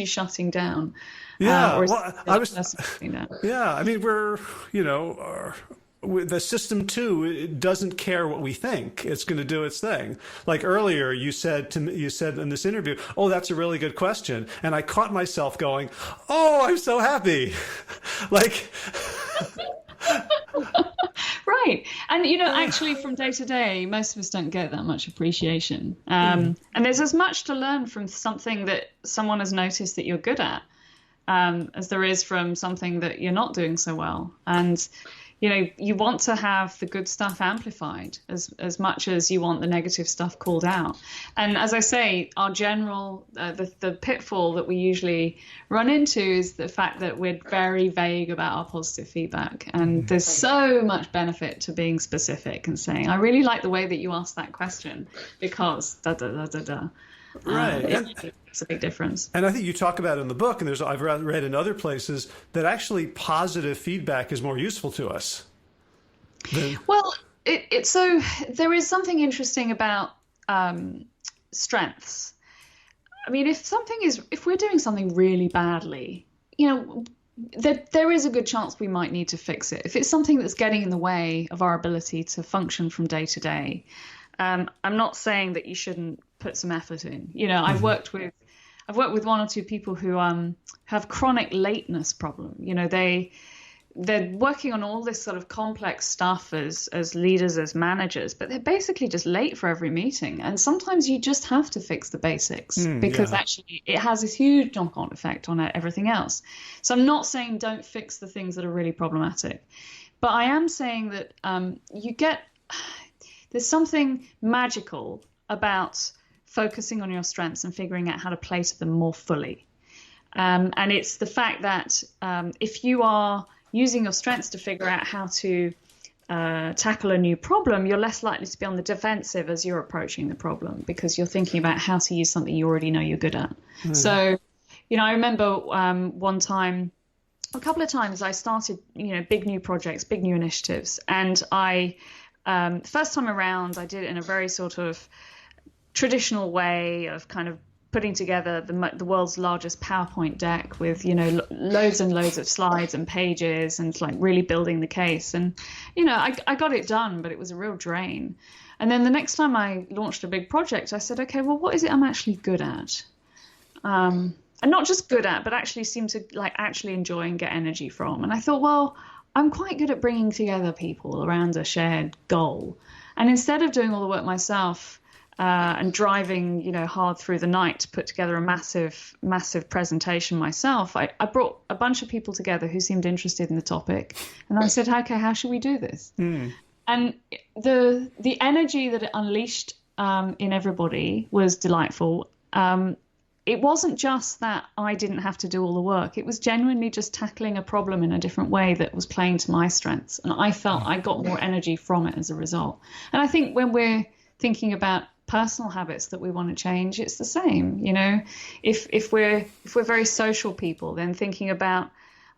shutting down. Yeah. Yeah. I mean, we're, the system too, it doesn't care what we think. It's going to do its thing. Like earlier, you said in this interview, oh, that's a really good question. And I caught myself going, oh, I'm so happy. Like, right. And, actually from day to day, most of us don't get that much appreciation. And there's as much to learn from something that someone has noticed that you're good at, as there is from something that you're not doing so well. And, you want to have the good stuff amplified as much as you want the negative stuff called out. And as I say, our general, the pitfall that we usually run into is the fact that we're very vague about our positive feedback. And there's so much benefit to being specific and saying, I really like the way that you asked that question because da da da da da. Right. It's a big difference. And I think you talk about it in the book, and I've read in other places that actually positive feedback is more useful to us. Well, so there is something interesting about strengths. I mean, if we're doing something really badly, there is a good chance we might need to fix it. If it's something that's getting in the way of our ability to function from day to day, I'm not saying that you shouldn't put some effort in. I've worked with one or two people who have chronic lateness problem. They're working on all this sort of complex stuff as leaders, as managers, but they're basically just late for every meeting. And sometimes you just have to fix the basics because actually it has this huge knock-on effect on everything else. So I'm not saying don't fix the things that are really problematic, but I am saying that there's something magical about focusing on your strengths and figuring out how to play to them more fully. And it's the fact that if you are using your strengths to figure out how to tackle a new problem, you're less likely to be on the defensive as you're approaching the problem because you're thinking about how to use something you already know you're good at. So, I remember one time, a couple of times I started, big new projects, big new initiatives. And first time around, I did it in a very sort of traditional way of kind of putting together the world's largest PowerPoint deck with, loads and loads of slides and pages and like really building the case. And, I got it done, but it was a real drain. And then the next time I launched a big project, I said, okay, well, what is it I'm actually good at? And not just good at, but actually seem to actually enjoy and get energy from. And I thought, well, I'm quite good at bringing together people around a shared goal. And instead of doing all the work myself, and driving, hard through the night to put together a massive, massive presentation myself, I brought a bunch of people together who seemed interested in the topic. And I said, okay, how should we do this? And the energy that it unleashed in everybody was delightful. It wasn't just that I didn't have to do all the work. It was genuinely just tackling a problem in a different way that was playing to my strengths. And I felt I got more energy from it as a result. And I think when we're thinking about personal habits that we want to change, it's the same. If we're very social people, then thinking about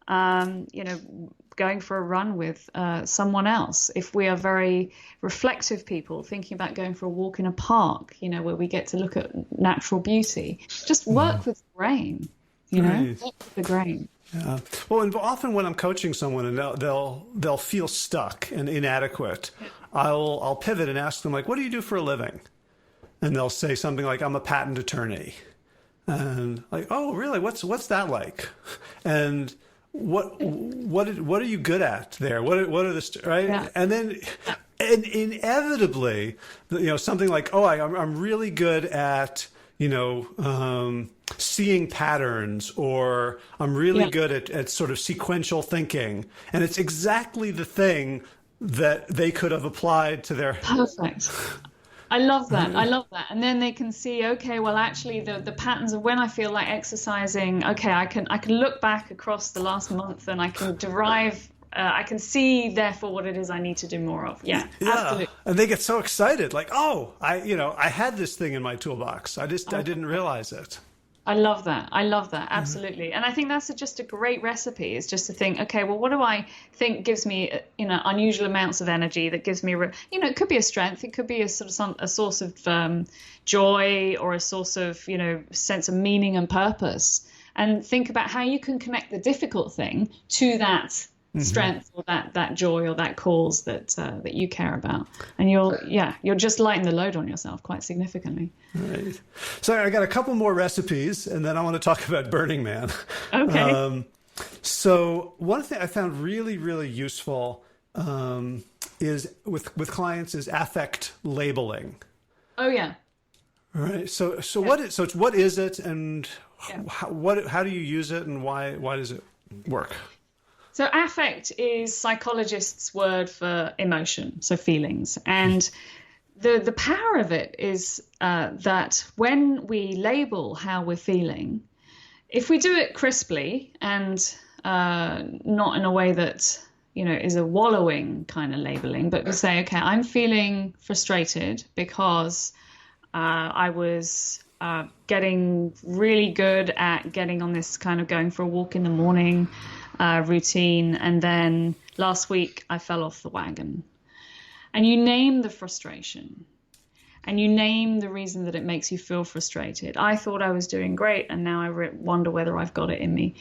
going for a run with someone else. If we are very reflective people, thinking about going for a walk in a park, where we get to look at natural beauty, just work with the brain, work with the brain. Yeah. Well, and often when I'm coaching someone and they'll feel stuck and inadequate, I'll pivot and ask them, like, what do you do for a living? And they'll say something like, I'm a patent attorney. And like, oh, really? What's that like? And what are you good at there? What are the right? Yeah. And then inevitably, something like, oh, I'm really good at seeing patterns, or I'm really good at sort of sequential thinking. And it's exactly the thing that they could have applied to their... Perfect. I love that. I love that. And then they can see, okay, well, actually the patterns of when I feel like exercising, okay, I can look back across the last month and I can derive, I can see therefore what it is I need to do more of. Yeah, absolutely. And they get so excited, like, oh, I had this thing in my toolbox. I didn't realize it. I love that. I love that. Absolutely. And I think that's just a great recipe, is just to think, okay, well, what do I think gives me, unusual amounts of energy that gives me, it could be a strength. It could be a sort of a source of joy, or a source of, sense of meaning and purpose. And think about how you can connect the difficult thing to that strength, or that joy, or that cause that you care about, and you're just lighten the load on yourself quite significantly. Right. So I got a couple more recipes, and then I want to talk about Burning Man. Okay. So one thing I found really, really useful is with clients is affect labeling. Oh yeah. Right. So what is it, and how do you use it, and why does it work? So affect is psychologists' word for emotion, so feelings. And the power of it is that when we label how we're feeling, if we do it crisply and not in a way that, is a wallowing kind of labeling, but we say, okay, I'm feeling frustrated because I was getting really good at getting on this kind of going for a walk in the morning routine, and then last week I fell off the wagon. and you name the frustration. And you name the reason that it makes you feel frustrated. I thought I was doing great, and now I wonder whether I've got it in me.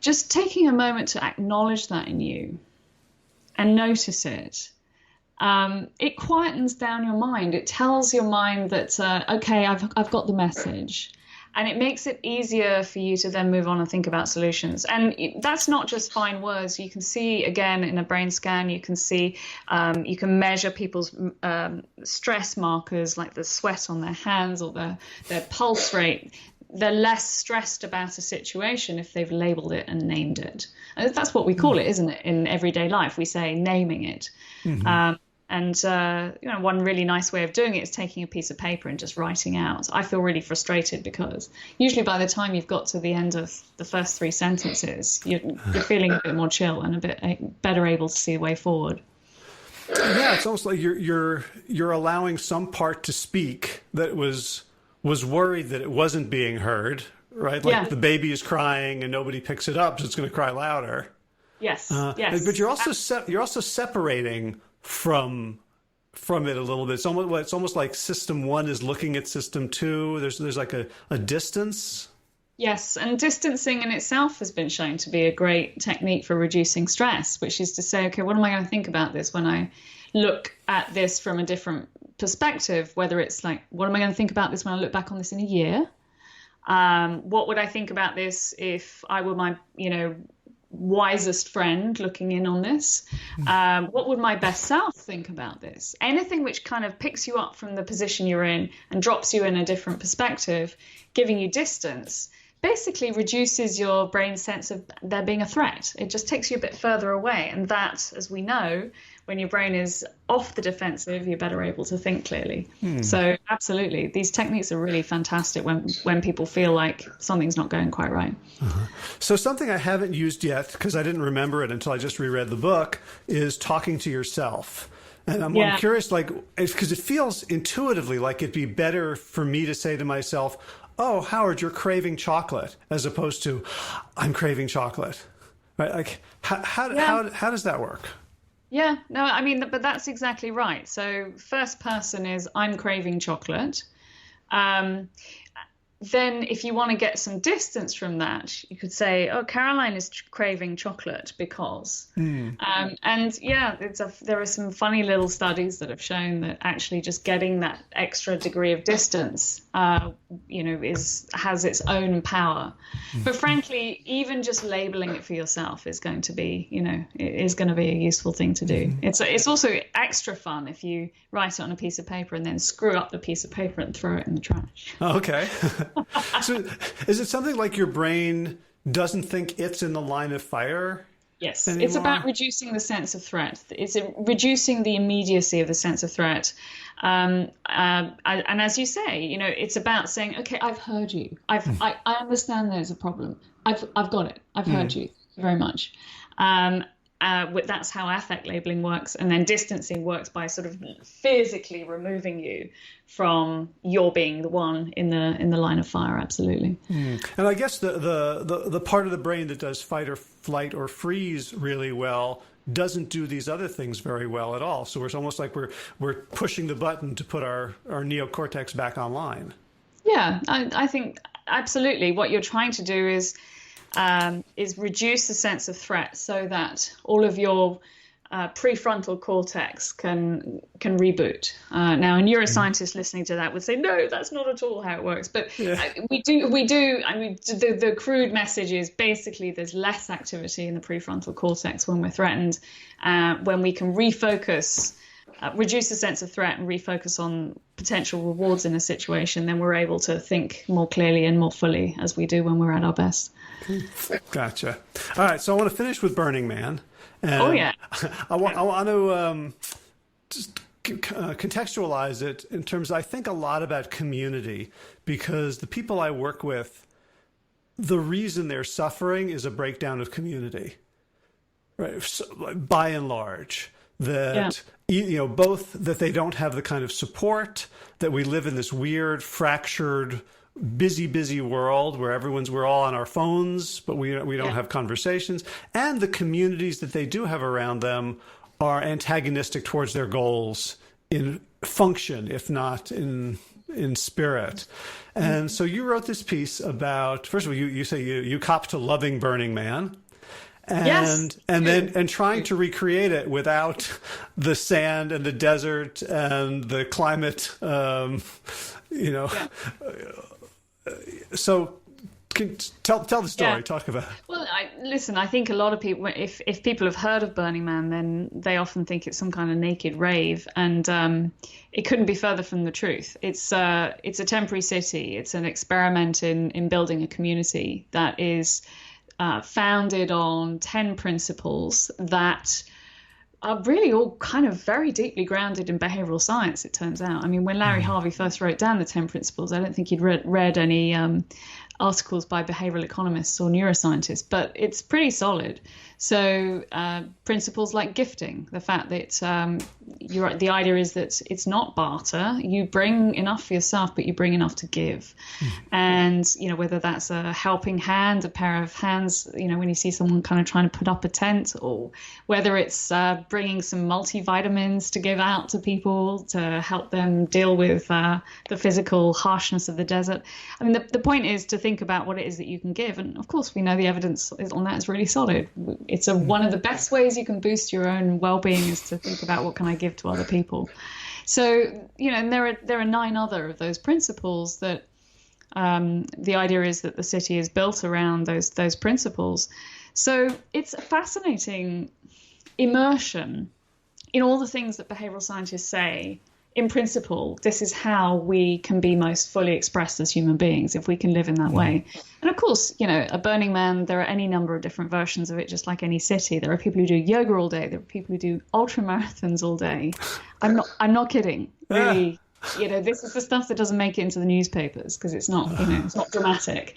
Just taking a moment to acknowledge that in you and notice it. It quietens down your mind. It tells your mind that, okay, I've got the message. And it makes it easier for you to then move on and think about solutions. And that's not just fine words. You can see, again, in a brain scan, you can see, you can measure people's stress markers, like the sweat on their hands or their pulse rate. They're less stressed about a situation if they've labeled it and named it. And that's what we call it, isn't it? In everyday life, we say naming it. One really nice way of doing it is taking a piece of paper and just writing out. I feel really frustrated because usually by the time you've got to the end of the first 3 sentences, you're feeling a bit more chill and a bit better able to see the way forward. Yeah, it's almost like you're allowing some part to speak that was worried that it wasn't being heard, right? Like the baby is crying and nobody picks it up, so it's going to cry louder. Yes, yes. But you're also separating from it a little bit. It's almost like system 1 is looking at system 2. There's like a distance. Yes, and distancing in itself has been shown to be a great technique for reducing stress, which is to say, okay, what am I going to think about this when I look at this from a different perspective? Whether it's like, what am I going to think about this when I look back on this in a year? What would I think about this if I were my, wisest friend looking in on this? What would my best self think about this? Anything which kind of picks you up from the position you're in and drops you in a different perspective, giving you distance, basically reduces your brain's sense of there being a threat. It just takes you a bit further away. And that, as we know, when your brain is off the defensive, you're better able to think clearly. So absolutely, these techniques are really fantastic when people feel like something's not going quite right. So something I haven't used yet, because I didn't remember it until I just reread the book, is talking to yourself. And I'm curious, like, because it feels intuitively like it'd be better for me to say to myself, oh, Howard, you're craving chocolate, as opposed to, I'm craving chocolate. Right? Like, how does that work? Yeah, no, I mean, but that's exactly right. So first person is, I'm craving chocolate. Then if you want to get some distance from that, you could say, oh, Caroline is craving chocolate because. And yeah, there are some funny little studies that have shown that actually just getting that extra degree of distance, has its own power. But frankly, even just labeling it for yourself is going to be, a useful thing to do. It's also extra fun if you write it on a piece of paper and then screw up the piece of paper and throw it in the trash. Okay. So is it something like your brain doesn't think it's in the line of fire? Yes, anymore? It's about reducing the sense of threat. It's reducing the immediacy of the sense of threat. And as you say, it's about saying, okay, I've heard you. I understand there's a problem. I've got it. I've heard you very much. That's how affect labeling works. And then distancing works by sort of physically removing you from your being the one in the line of fire. Absolutely. And I guess the part of the brain that does fight or flight or freeze really well doesn't do these other things very well at all. So it's almost like we're pushing the button to put our neocortex back online. Yeah, I think absolutely. What you're trying to do is reduce the sense of threat so that all of your prefrontal cortex can reboot. Now, a neuroscientist listening to that would say, no, that's not at all how it works. But we do. I mean, the crude message is basically there's less activity in the prefrontal cortex when we're threatened. When we can refocus, reduce the sense of threat and refocus on potential rewards in a situation, then we're able to think more clearly and more fully as we do when we're at our best. Gotcha. All right, so I want to finish with Burning Man. And I want to just contextualize it in terms, I think a lot about community, because the people I work with, the reason they're suffering is a breakdown of community, right? So, by and large, that both that they don't have the kind of support, that we live in this weird, fractured, busy world where we're all on our phones, but we don't have conversations, and the communities that they do have around them are antagonistic towards their goals in function, if not in spirit. And so you wrote this piece about, first of all, you say you cop to loving Burning Man. And trying to recreate it without the sand and the desert and the climate, So tell the story. Yeah. Talk about it. Well, I think a lot of people, if people have heard of Burning Man, then they often think it's some kind of naked rave, and it couldn't be further from the truth. It's a temporary city. It's an experiment in building a community that is founded on 10 principles that are really all kind of very deeply grounded in behavioral science, it turns out. I mean, when Larry Harvey first wrote down the 10 principles, I don't think he'd read any articles by behavioral economists or neuroscientists, but it's pretty solid. So principles like gifting, the fact that the idea is that it's not barter. You bring enough for yourself, but you bring enough to give. And, whether that's a helping hand, a pair of hands, when you see someone kind of trying to put up a tent, or whether it's bringing some multivitamins to give out to people to help them deal with the physical harshness of the desert. I mean, the point is to think about what it is that you can give. And of course, we know the evidence on that is really solid. It's one of the best ways you can boost your own well-being is to think about what can I give to other people. So, and there are 9 other of those principles that the idea is that the city is built around those principles. So it's a fascinating immersion in all the things that behavioral scientists say. In principle, this is how we can be most fully expressed as human beings, if we can live in that way. And of course, a Burning Man, there are any number of different versions of it, just like any city. There are people who do yoga all day. There are people who do ultra marathons all day. I'm not kidding. Really, this is the stuff that doesn't make it into the newspapers because it's not, it's not dramatic.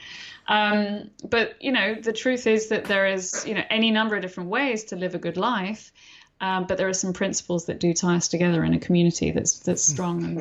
But the truth is that there is, any number of different ways to live a good life. But there are some principles that do tie us together in a community that's strong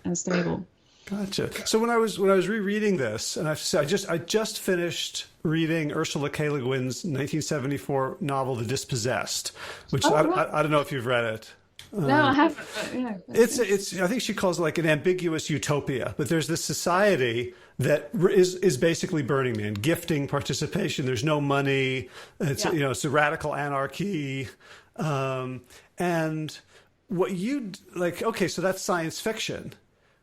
and stable. Gotcha. So when I was rereading this, and I just finished reading Ursula K. Le Guin's 1974 novel *The Dispossessed*, which I don't know if you've read it. No, I haven't. But, yeah, it's I think she calls it like an ambiguous utopia. But there's this society that is basically Burning Man, gifting participation. There's no money. It's it's a radical anarchy. And what you like, okay, so that's science fiction.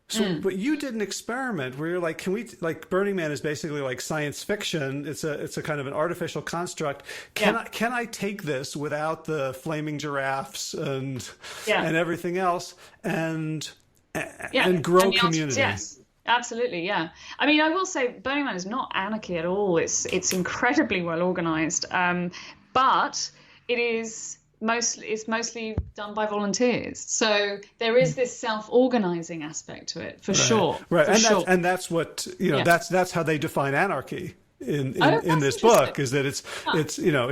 So, but you did an experiment where you're like, can we, like, Burning Man is basically like science fiction. It's a kind of an artificial construct. Can I take this without the flaming giraffes and everything else and grow community? Yes. Absolutely, yeah. I mean, I will say Burning Man is not anarchy at all. It's incredibly well organized, but it's mostly done by volunteers. So there is this self-organizing aspect to it, for sure. Right, for and that's what that's how they define anarchy in this book, is that it's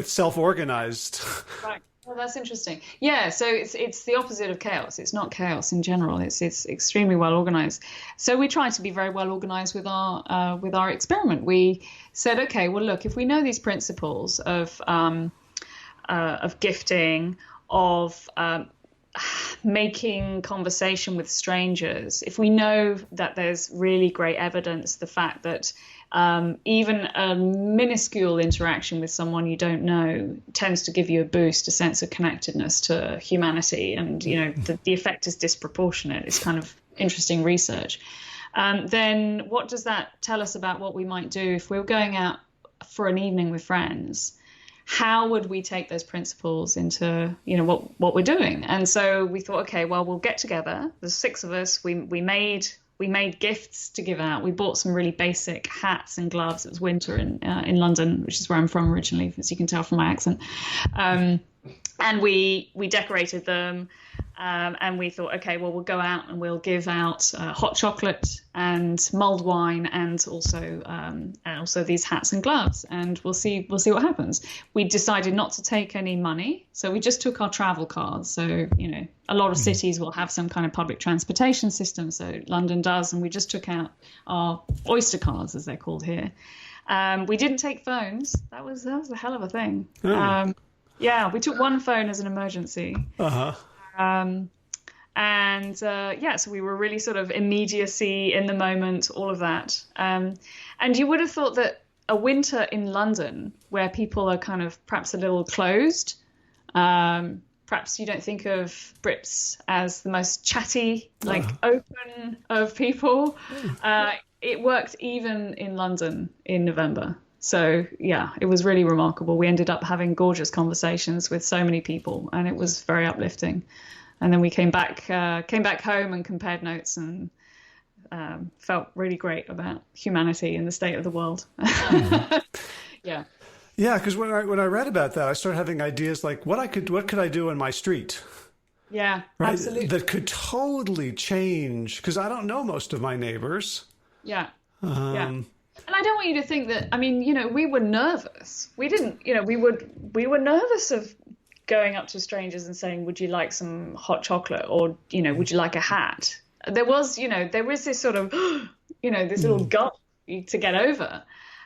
self-organized. Right. Well, that's interesting. Yeah, so it's the opposite of chaos. It's not chaos in general. It's extremely well organized. So we tried to be very well organized with our experiment. We said, okay, well, look, if we know these principles of gifting, of making conversation with strangers, if we know that there's really great evidence, the fact that even a minuscule interaction with someone you don't know tends to give you a boost, a sense of connectedness to humanity, and the effect is disproportionate. It's kind of interesting research. Then what does that tell us about what we might do if we were going out for an evening with friends? How would we take those principles into, what we're doing? And so we thought, okay, well, we'll get together. There's 6 of us. We made gifts to give out. We bought some really basic hats and gloves. It was winter in London, which is where I'm from originally, as you can tell from my accent. And we decorated them. And we thought, okay, well, we'll go out and we'll give out hot chocolate and mulled wine, and also these hats and gloves, and we'll see what happens. We decided not to take any money, so we just took our travel cards. So a lot of cities will have some kind of public transportation system, so London does, and we just took out our Oyster cards, as they're called here. We didn't take phones. That was a hell of a thing. Yeah, we took one phone as an emergency. Uh-huh. So we were really sort of immediacy in the moment, all of that. And you would have thought that a winter in London, where people are kind of perhaps a little closed, perhaps you don't think of Brits as the most chatty, like open of people. It worked even in London in November. So yeah, it was really remarkable. We ended up having gorgeous conversations with so many people, and it was very uplifting. And then we came back home and compared notes, and felt really great about humanity and the state of the world. Yeah. Yeah, because when I read about that, I started having ideas like what could I do in my street? Yeah, right? Absolutely. That could totally change, because I don't know most of my neighbors. Yeah. Yeah. And I don't want you to think that, I mean, we were nervous. We didn't, we were nervous of going up to strangers and saying, would you like some hot chocolate, or, would you like a hat? There was this sort of, this little gut to get over.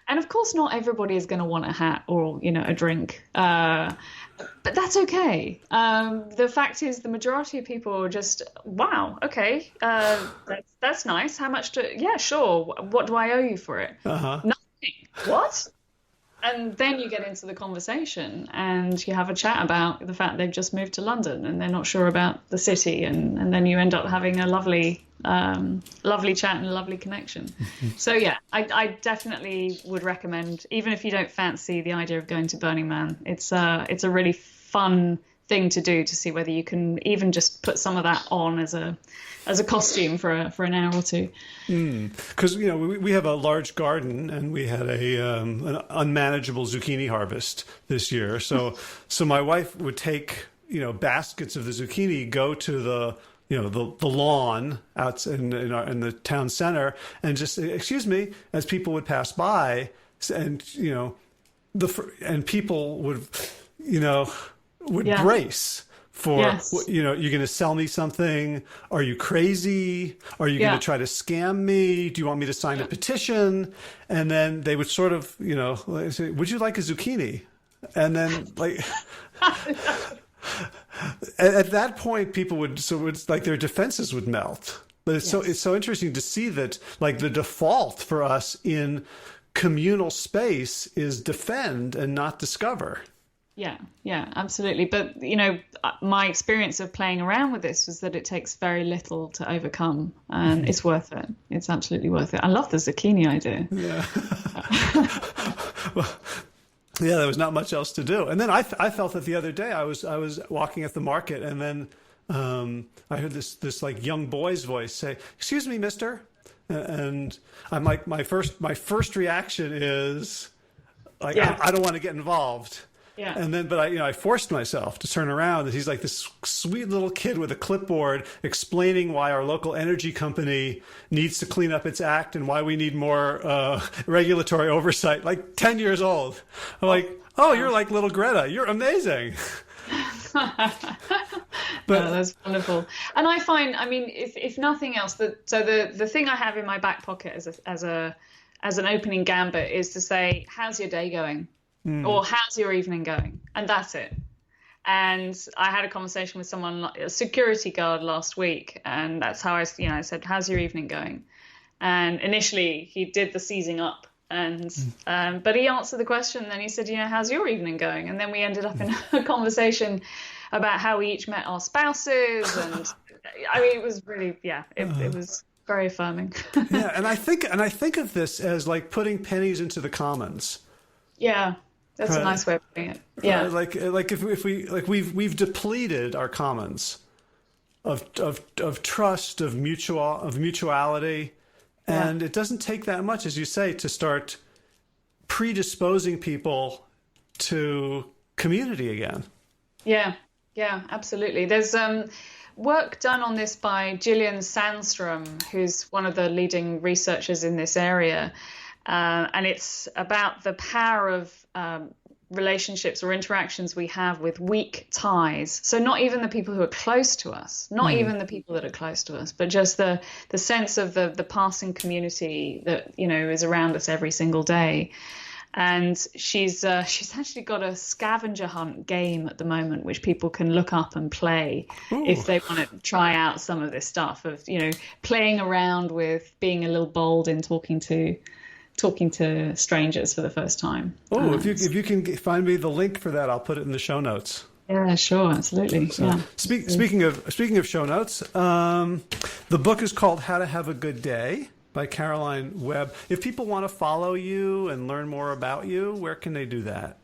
And of course, not everybody is going to want a hat or, a drink. But that's okay. The fact is, the majority of people are just, wow, okay, that's nice. How much yeah, sure. What do I owe you for it? Nothing. What? And then you get into the conversation and you have a chat about the fact they've just moved to London and they're not sure about the city. And then you end up having a lovely chat and a lovely connection. So yeah, I definitely would recommend, even if you don't fancy the idea of going to Burning Man, it's a really fun thing to do, to see whether you can even just put some of that on as a costume for an hour or two. Because we have a large garden, and we had an unmanageable zucchini harvest this year. So my wife would take baskets of the zucchini, go to the lawn out in the town center, and just, excuse me, as people would pass by, and and people would brace for, yes. You're going to sell me something. Are you crazy? Are you going to try to scam me? Do you want me to sign a petition? And then they would sort of, say, would you like a zucchini? And then at that point, people would, so it's like their defenses would melt. But it's so interesting to see that, like, the default for us in communal space is defend and not discover. Yeah, absolutely. But, my experience of playing around with this was that it takes very little to overcome, and it's worth it. It's absolutely worth it. I love the zucchini idea. Yeah. Yeah, there was not much else to do. And then I felt that the other day I was walking at the market, and then I heard this like young boy's voice say, "Excuse me, mister." And I'm like, my first reaction is like, I don't want to get involved. Yeah. And then, but I forced myself to turn around, and he's like this sweet little kid with a clipboard explaining why our local energy company needs to clean up its act and why we need more regulatory oversight. Like 10 years old. I'm like, oh, you're like little Greta. You're amazing. But that's wonderful. And I find, I mean, if nothing else, the thing I have in my back pocket as an opening gambit is to say, how's your day going? Or how's your evening going? And that's it. And I had a conversation with someone, a security guard last week, and that's how I said, how's your evening going? And initially he did the seizing up, and but he answered the question, and then he said, how's your evening going? And then we ended up in a conversation about how we each met our spouses, and I mean, it was really, it was very affirming. Yeah, and I think of this as like putting pennies into the commons. Yeah. That's a nice way of putting it. Yeah, like if we've depleted our commons of trust, of mutuality, and it doesn't take that much, as you say, to start predisposing people to community again. Yeah, absolutely. There's work done on this by Gillian Sandstrom, who's one of the leading researchers in this area. And it's about the power of relationships or interactions we have with weak ties. So not even the people who are close to us, not even the people that are close to us, but just the sense of the passing community that, is around us every single day. And she's actually got a scavenger hunt game at the moment, which people can look up and play if they want to try out some of this stuff of, playing around with being a little bold in talking to strangers for the first time. Oh, if you can find me the link for that, I'll put it in the show notes. Yeah, sure, absolutely. So, yeah. Speaking of show notes, the book is called How to Have a Good Day by Caroline Webb. If people want to follow you and learn more about you, where can they do that?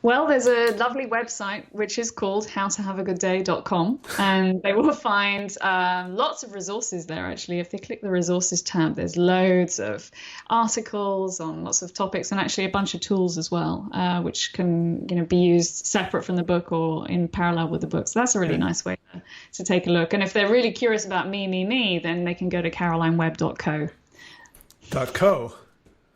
Well, there's a lovely website which is called howtohaveagoodday.com, and they will find lots of resources there. Actually, if they click the resources tab, there's loads of articles on lots of topics, and actually a bunch of tools as well, which can be used separate from the book or in parallel with the book. So that's a really nice way to take a look. And if they're really curious about me, then they can go to carolinewebb.co. .co.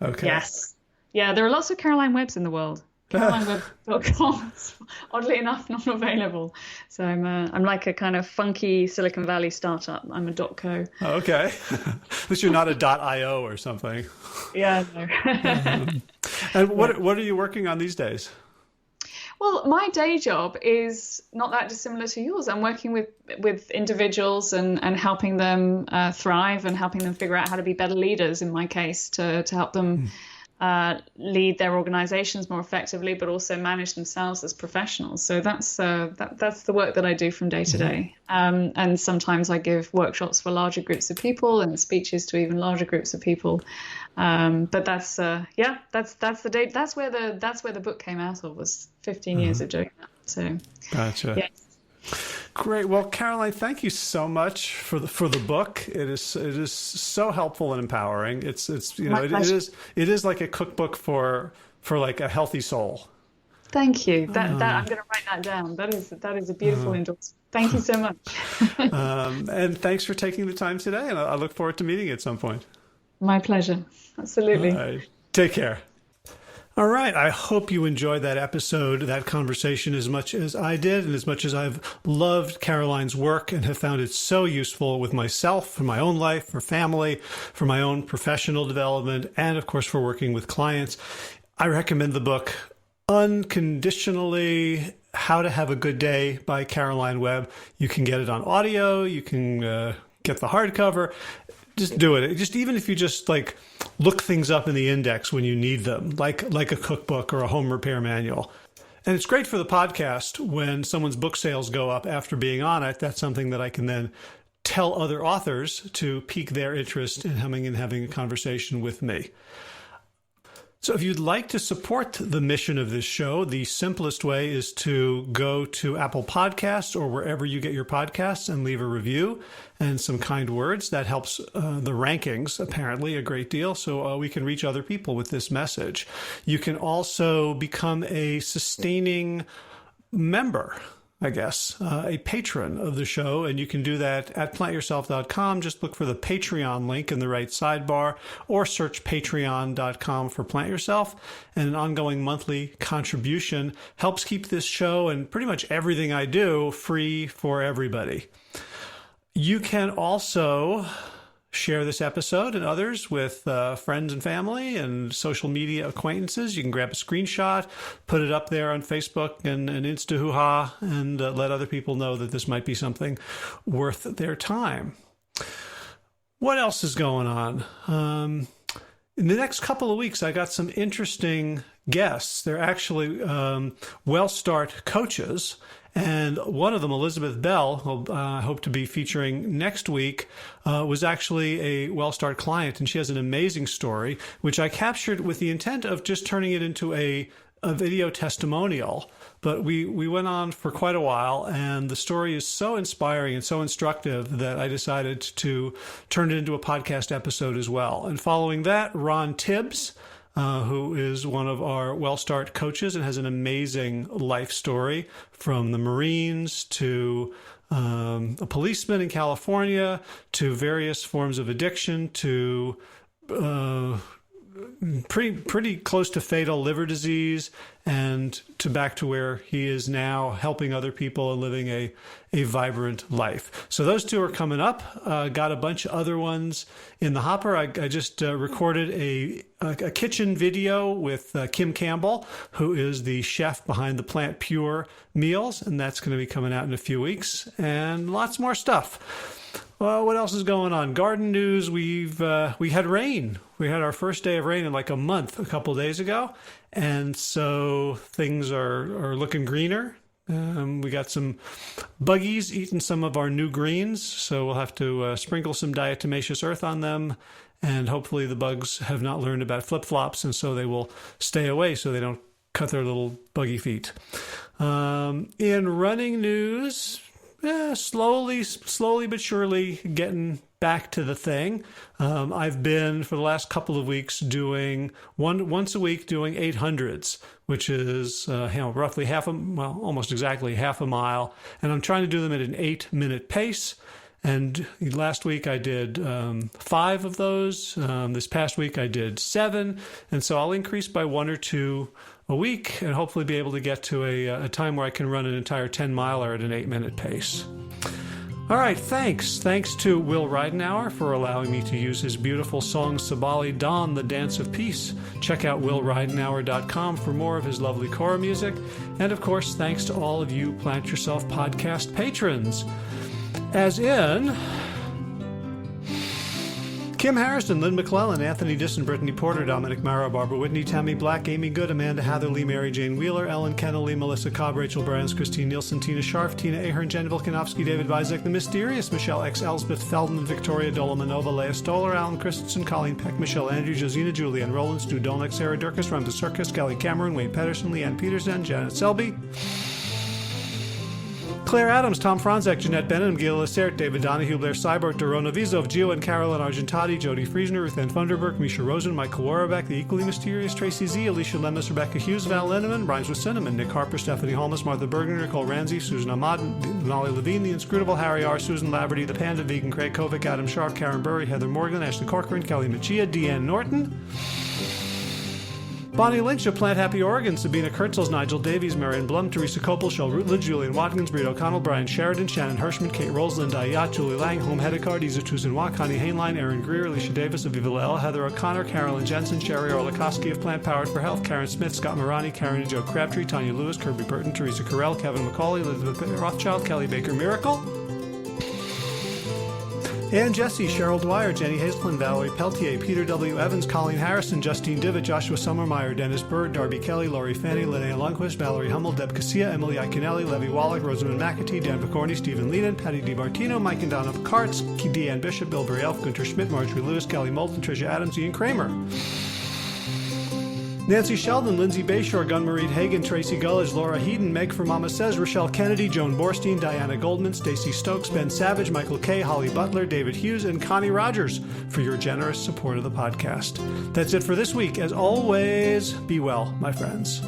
Okay. Yes. Yeah, there are lots of Caroline Webbs in the world. CarolineWebb.com is oddly enough not available. So I'm like a kind of funky Silicon Valley startup. I'm a .co. Oh, okay. At least you're not a .io or something. Yeah, no. And what are you working on these days? Well, my day job is not that dissimilar to yours. I'm working with individuals and helping them thrive and helping them figure out how to be better leaders, in my case, to help them lead their organizations more effectively, but also manage themselves as professionals. So that's the work that I do from day to day. And sometimes I give workshops for larger groups of people and speeches to even larger groups of people. But that's the day. That's where the book came out of, was 15 years of doing that. So gotcha. Yes. Great. Well, Caroline, thank you so much for the book. It is so helpful and empowering. It is like a cookbook for like a healthy soul. Thank you. That I'm going to write that down. That is a beautiful endorsement. Thank you so much. And thanks for taking the time today. And I look forward to meeting you at some point. My pleasure. Absolutely. All right. Take care. All right. I hope you enjoyed that episode, that conversation, as much as I did, and as much as I've loved Caroline's work and have found it so useful with myself, for my own life, for family, for my own professional development, and of course for working with clients. I recommend the book unconditionally. How to Have a Good Day by Caroline Webb. You can get it on audio. You can get the hardcover. Just do it. Just even if you just like look things up in the index when you need them, like a cookbook or a home repair manual. And it's great for the podcast when someone's book sales go up after being on it. That's something that I can then tell other authors to pique their interest in having a conversation with me. So if you'd like to support the mission of this show, the simplest way is to go to Apple Podcasts or wherever you get your podcasts and leave a review and some kind words. That helps the rankings, apparently, a great deal, so we can reach other people with this message. You can also become a sustaining member, I guess, a patron of the show, and you can do that at plantyourself.com. Just look for the Patreon link in the right sidebar, or search patreon.com for Plant Yourself. And an ongoing monthly contribution helps keep this show and pretty much everything I do free for everybody. You can also share this episode and others with friends and family and social media acquaintances. You can grab a screenshot, put it up there on Facebook and Insta-hoo-ha, and let other people know that this might be something worth their time. What else is going on? In the next couple of weeks, I got some interesting guests. They're actually WellStart coaches. And one of them, Elizabeth Bell, who I hope to be featuring next week, was actually a WellStart client. And she has an amazing story, which I captured with the intent of just turning it into a video testimonial. But we went on for quite a while, and the story is so inspiring and so instructive that I decided to turn it into a podcast episode as well. And following that, Ron Tibbs, who is one of our WellStart coaches and has an amazing life story, from the Marines to a policeman in California to various forms of addiction to pretty close to fatal liver disease, and back to where he is now, helping other people and living a vibrant life. So those two are coming up. Got a bunch of other ones in the hopper. I just recorded a kitchen video with Kim Campbell, who is the chef behind the Plant Pure meals, and that's going to be coming out in a few weeks, and lots more stuff. Well, what else is going on? Garden news. We had rain. We had our first day of rain in like a month a couple of days ago, and so things are looking greener. We got some buggies eating some of our new greens, so we'll have to sprinkle some diatomaceous earth on them, and hopefully the bugs have not learned about flip-flops, and so they will stay away so they don't cut their little buggy feet. In running news, slowly but surely getting back to the thing. I've been, for the last couple of weeks, doing once a week doing 800s, which is roughly almost exactly half a mile. And I'm trying to do them at an 8-minute pace. And last week I did 5 of those. This past week I did 7. And so I'll increase by 1 or 2 a week and hopefully be able to get to a time where I can run an entire 10-miler at an 8-minute pace. All right, thanks. Thanks to Will Ridenhour for allowing me to use his beautiful song Sabali Dawn, the Dance of Peace. Check out willridenhour.com for more of his lovely choral music. And of course, thanks to all of you Plant Yourself podcast patrons. As in Kim Harrison, Lynn McClellan, Anthony Disson, Brittany Porter, Dominic Mara, Barbara Whitney, Tammy Black, Amy Good, Amanda Hatherley, Mary Jane Wheeler, Ellen Kennelly, Melissa Cobb, Rachel Brands, Christine Nielsen, Tina Scharf, Tina Ahern, Jen Volkanovsky, David Vizek, The Mysterious, Michelle X. Elsbeth Feldman, Victoria Dolomanova, Leah Stoller, Alan Christensen, Colleen Peck, Michelle Andrew, Josina Julian, Roland, Stu Dolnick, Sarah Durkis, Ramda Circus, Kelly Cameron, Wayne Pedersen, Leanne Peterson, Janet Selby, Claire Adams, Tom Franzek, Jeanette Benham, Gil Lacerte, David Donahue, Blair Seibert, Dorona Vizov, Gio and Carolyn Argentati, Jody Friesner, Ruth Ann Funderburg, Misha Rosen, Michael Warbeck, the equally mysterious Tracy Z, Alicia Lemus, Rebecca Hughes, Val Lenneman, Rhymes with Cinnamon, Nick Harper, Stephanie Holmes, Martha Bergner, Nicole Ramsey, Susan Ahmad, Nolly Levine, The Inscrutable, Harry R., Susan Laverty, The Panda Vegan, Craig Kovic, Adam Sharp, Karen Burry, Heather Morgan, Ashley Corcoran, Kelly Machia, Deanne Norton, Bonnie Lynch of Plant Happy Oregon, Sabina Kurtzels, Nigel Davies, Marion Blum, Teresa Kopel, Shel Rutledge, Julian Watkins, Breed O'Connell, Brian Sheridan, Shannon Hirschman, Kate Rolls, Linda Ayat, Julie Lang, Home Hedekard, Isa Tuzinwa, Connie Hainline, Aaron Greer, Alicia Davis, Aviva Lael, Heather O'Connor, Carolyn Jensen, Sherry Orlikoski of Plant Powered for Health, Karen Smith, Scott Morani, Karen and Joe Crabtree, Tanya Lewis, Kirby Burton, Teresa Carell, Kevin McCauley, Elizabeth Rothschild, Kelly Baker Miracle, Ann Jesse, Cheryl Dwyer, Jenny Hazelton, Valerie Peltier, Peter W. Evans, Colleen Harrison, Justine Divitt, Joshua Summermeyer, Dennis Bird, Darby Kelly, Laurie Fanny, Linnea Lundquist, Valerie Hummel, Deb Casilla, Emily Iaconelli, Levy Wallach, Rosamund McAtee, Dan Picorni, Stephen Leanan, Patty DiMartino, Mike and Donna Picarts, Deanne Bishop, Bill Elf, Gunter Schmidt, Marjorie Lewis, Kelly Moulton, Tricia Adams, Ian Kramer, Nancy Sheldon, Lindsay Bayshore, Gunmarie Hagan, Tracy Gullidge, Laura Heaton, Meg for Mama Says, Rochelle Kennedy, Joan Borstein, Diana Goldman, Stacey Stokes, Ben Savage, Michael Kay, Holly Butler, David Hughes, and Connie Rogers for your generous support of the podcast. That's it for this week. As always, be well, my friends.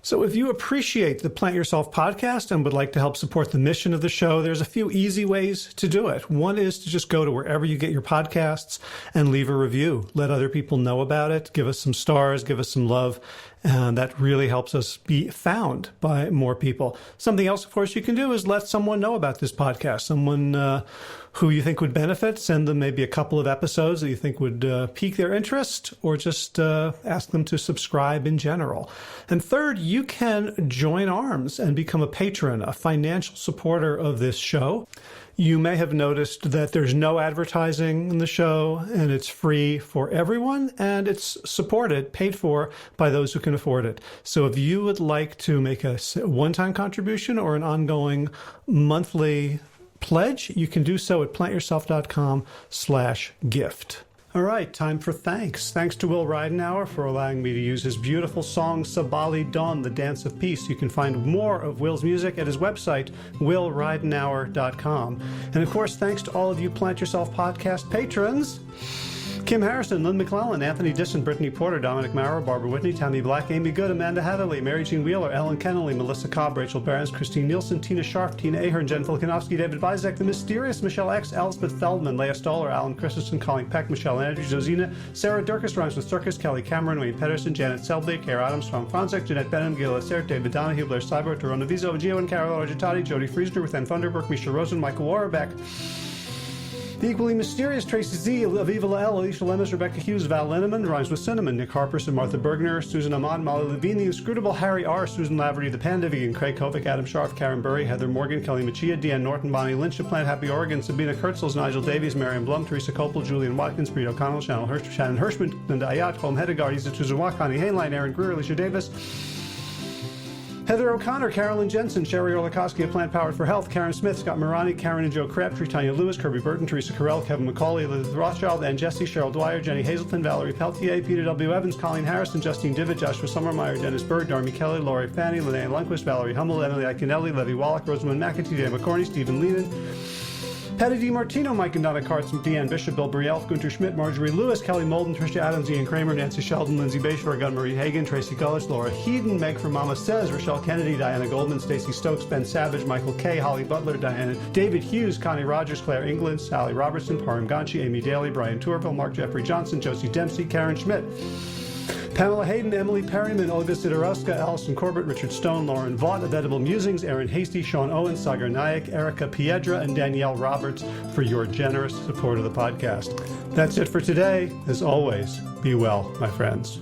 So if you appreciate the Plant Yourself podcast and would like to help support the mission of the show, there's a few easy ways to do it. One is to just go to wherever you get your podcasts and leave a review. Let other people know about it. Give us some stars. Give us some love. And that really helps us be found by more people. Something else, of course, you can do is let someone know about this podcast. Someone who you think would benefit. Send them maybe a couple of episodes that you think would pique their interest, or just ask them to subscribe in general. And third, you can join arms and become a patron, a financial supporter of this show. You may have noticed that there's no advertising in the show, and it's free for everyone, and it's supported, paid for by those who can afford it. So if you would like to make a one-time contribution or an ongoing monthly pledge, you can do so at plantyourself.com/gift. All right, time for thanks. Thanks to Will Ridenhour for allowing me to use his beautiful song, Sabali Dawn, the Dance of Peace. You can find more of Will's music at his website, willridenhour.com. And of course, thanks to all of you Plant Yourself podcast patrons. Kim Harrison, Lynn McClellan, Anthony Disson, Brittany Porter, Dominic Maurer, Barbara Whitney, Tammy Black, Amy Good, Amanda Hatherley, Mary Jean Wheeler, Ellen Kennelly, Melissa Cobb, Rachel Barnes, Christine Nielsen, Tina Scharf, Tina Ahern, Jen Filikanovsky, David Bizek, The Mysterious, Michelle X, Elspeth Feldman, Leah Stoller, Alan Christensen, Colleen Peck, Michelle Andrews, Josina, Sarah Durkis, rhymes with Circus, Kelly Cameron, Wayne Pedersen, Janet Selby, Kara Adams, Tom Franzek, Jeanette Benham, Gil Assert, David Donahue, Blair Cyber, Torona Vizo, Gio and Carol Argentati, Jody Friesner, with Ann Funderburk, Misha Rosen, Michael Warbeck, the equally mysterious Tracy Z, Aviva Lael, Alicia Lemus, Rebecca Hughes, Val Linneman, rhymes with Cinnamon, Nick Harperson, Martha Bergner, Susan Amon, Molly Levine, the inscrutable Harry R, Susan Laverty, the Panda Vegan, Craig Kovic, Adam Scharf, Karen Burry, Heather Morgan, Kelly Machia, Deanne Norton, Bonnie Lynch, Plant Happy Oregon, Sabina Kurtzels, Nigel Davies, Marion Blum, Teresa Copel, Julian Watkins, Breed O'Connell, Shannon Hirschman, Linda Ayat, Colm Hedegaard, Isa Tuzawa, Connie Hainline, Aaron Greer, Alicia Davis, Heather O'Connor, Carolyn Jensen, Sherry Orlikowski of Plant Powered for Health, Karen Smith, Scott Morani, Karen and Joe Crabtree, Tanya Lewis, Kirby Burton, Teresa Carell, Kevin McCauley, Elizabeth Rothschild, Ann Jesse, Cheryl Dwyer, Jenny Hazelton, Valerie Peltier, Peter W. Evans, Colleen Harrison, Justine Divitt, Joshua Summermeyer, Dennis Bird, Darmy Kelly, Laurie Fanny, Linnea Lundquist, Valerie Hummel, Emily Iaconelli, Levy Wallach, Rosamund McAtee, Dan McCorney, Stephen Lehman, Patty DiMartino, Mike and Donna Kartz, Deanne Bishop, Bill Brielf, Gunter Schmidt, Marjorie Lewis, Kelly Molden, Tricia Adams, Ian Kramer, Nancy Sheldon, Lindsay Bayshore, Gunn-Marie Hagan, Tracy Gullich, Laura Heaton, Meg from Mama Says, Rochelle Kennedy, Diana Goldman, Stacey Stokes, Ben Savage, Michael Kay, Holly Butler, Diana, David Hughes, Connie Rogers, Claire England, Sally Robertson, Param Ganchi, Amy Daly, Brian Tourville, Mark Jeffrey Johnson, Josie Dempsey, Karen Schmidt, Pamela Hayden, Emily Perryman, Olga Sidorowska, Allison Corbett, Richard Stone, Lauren Vaught of Edible Musings, Aaron Hasty, Sean Owens, Sagar Nayak, Erica Piedra, and Danielle Roberts for your generous support of the podcast. That's it for today. As always, be well, my friends.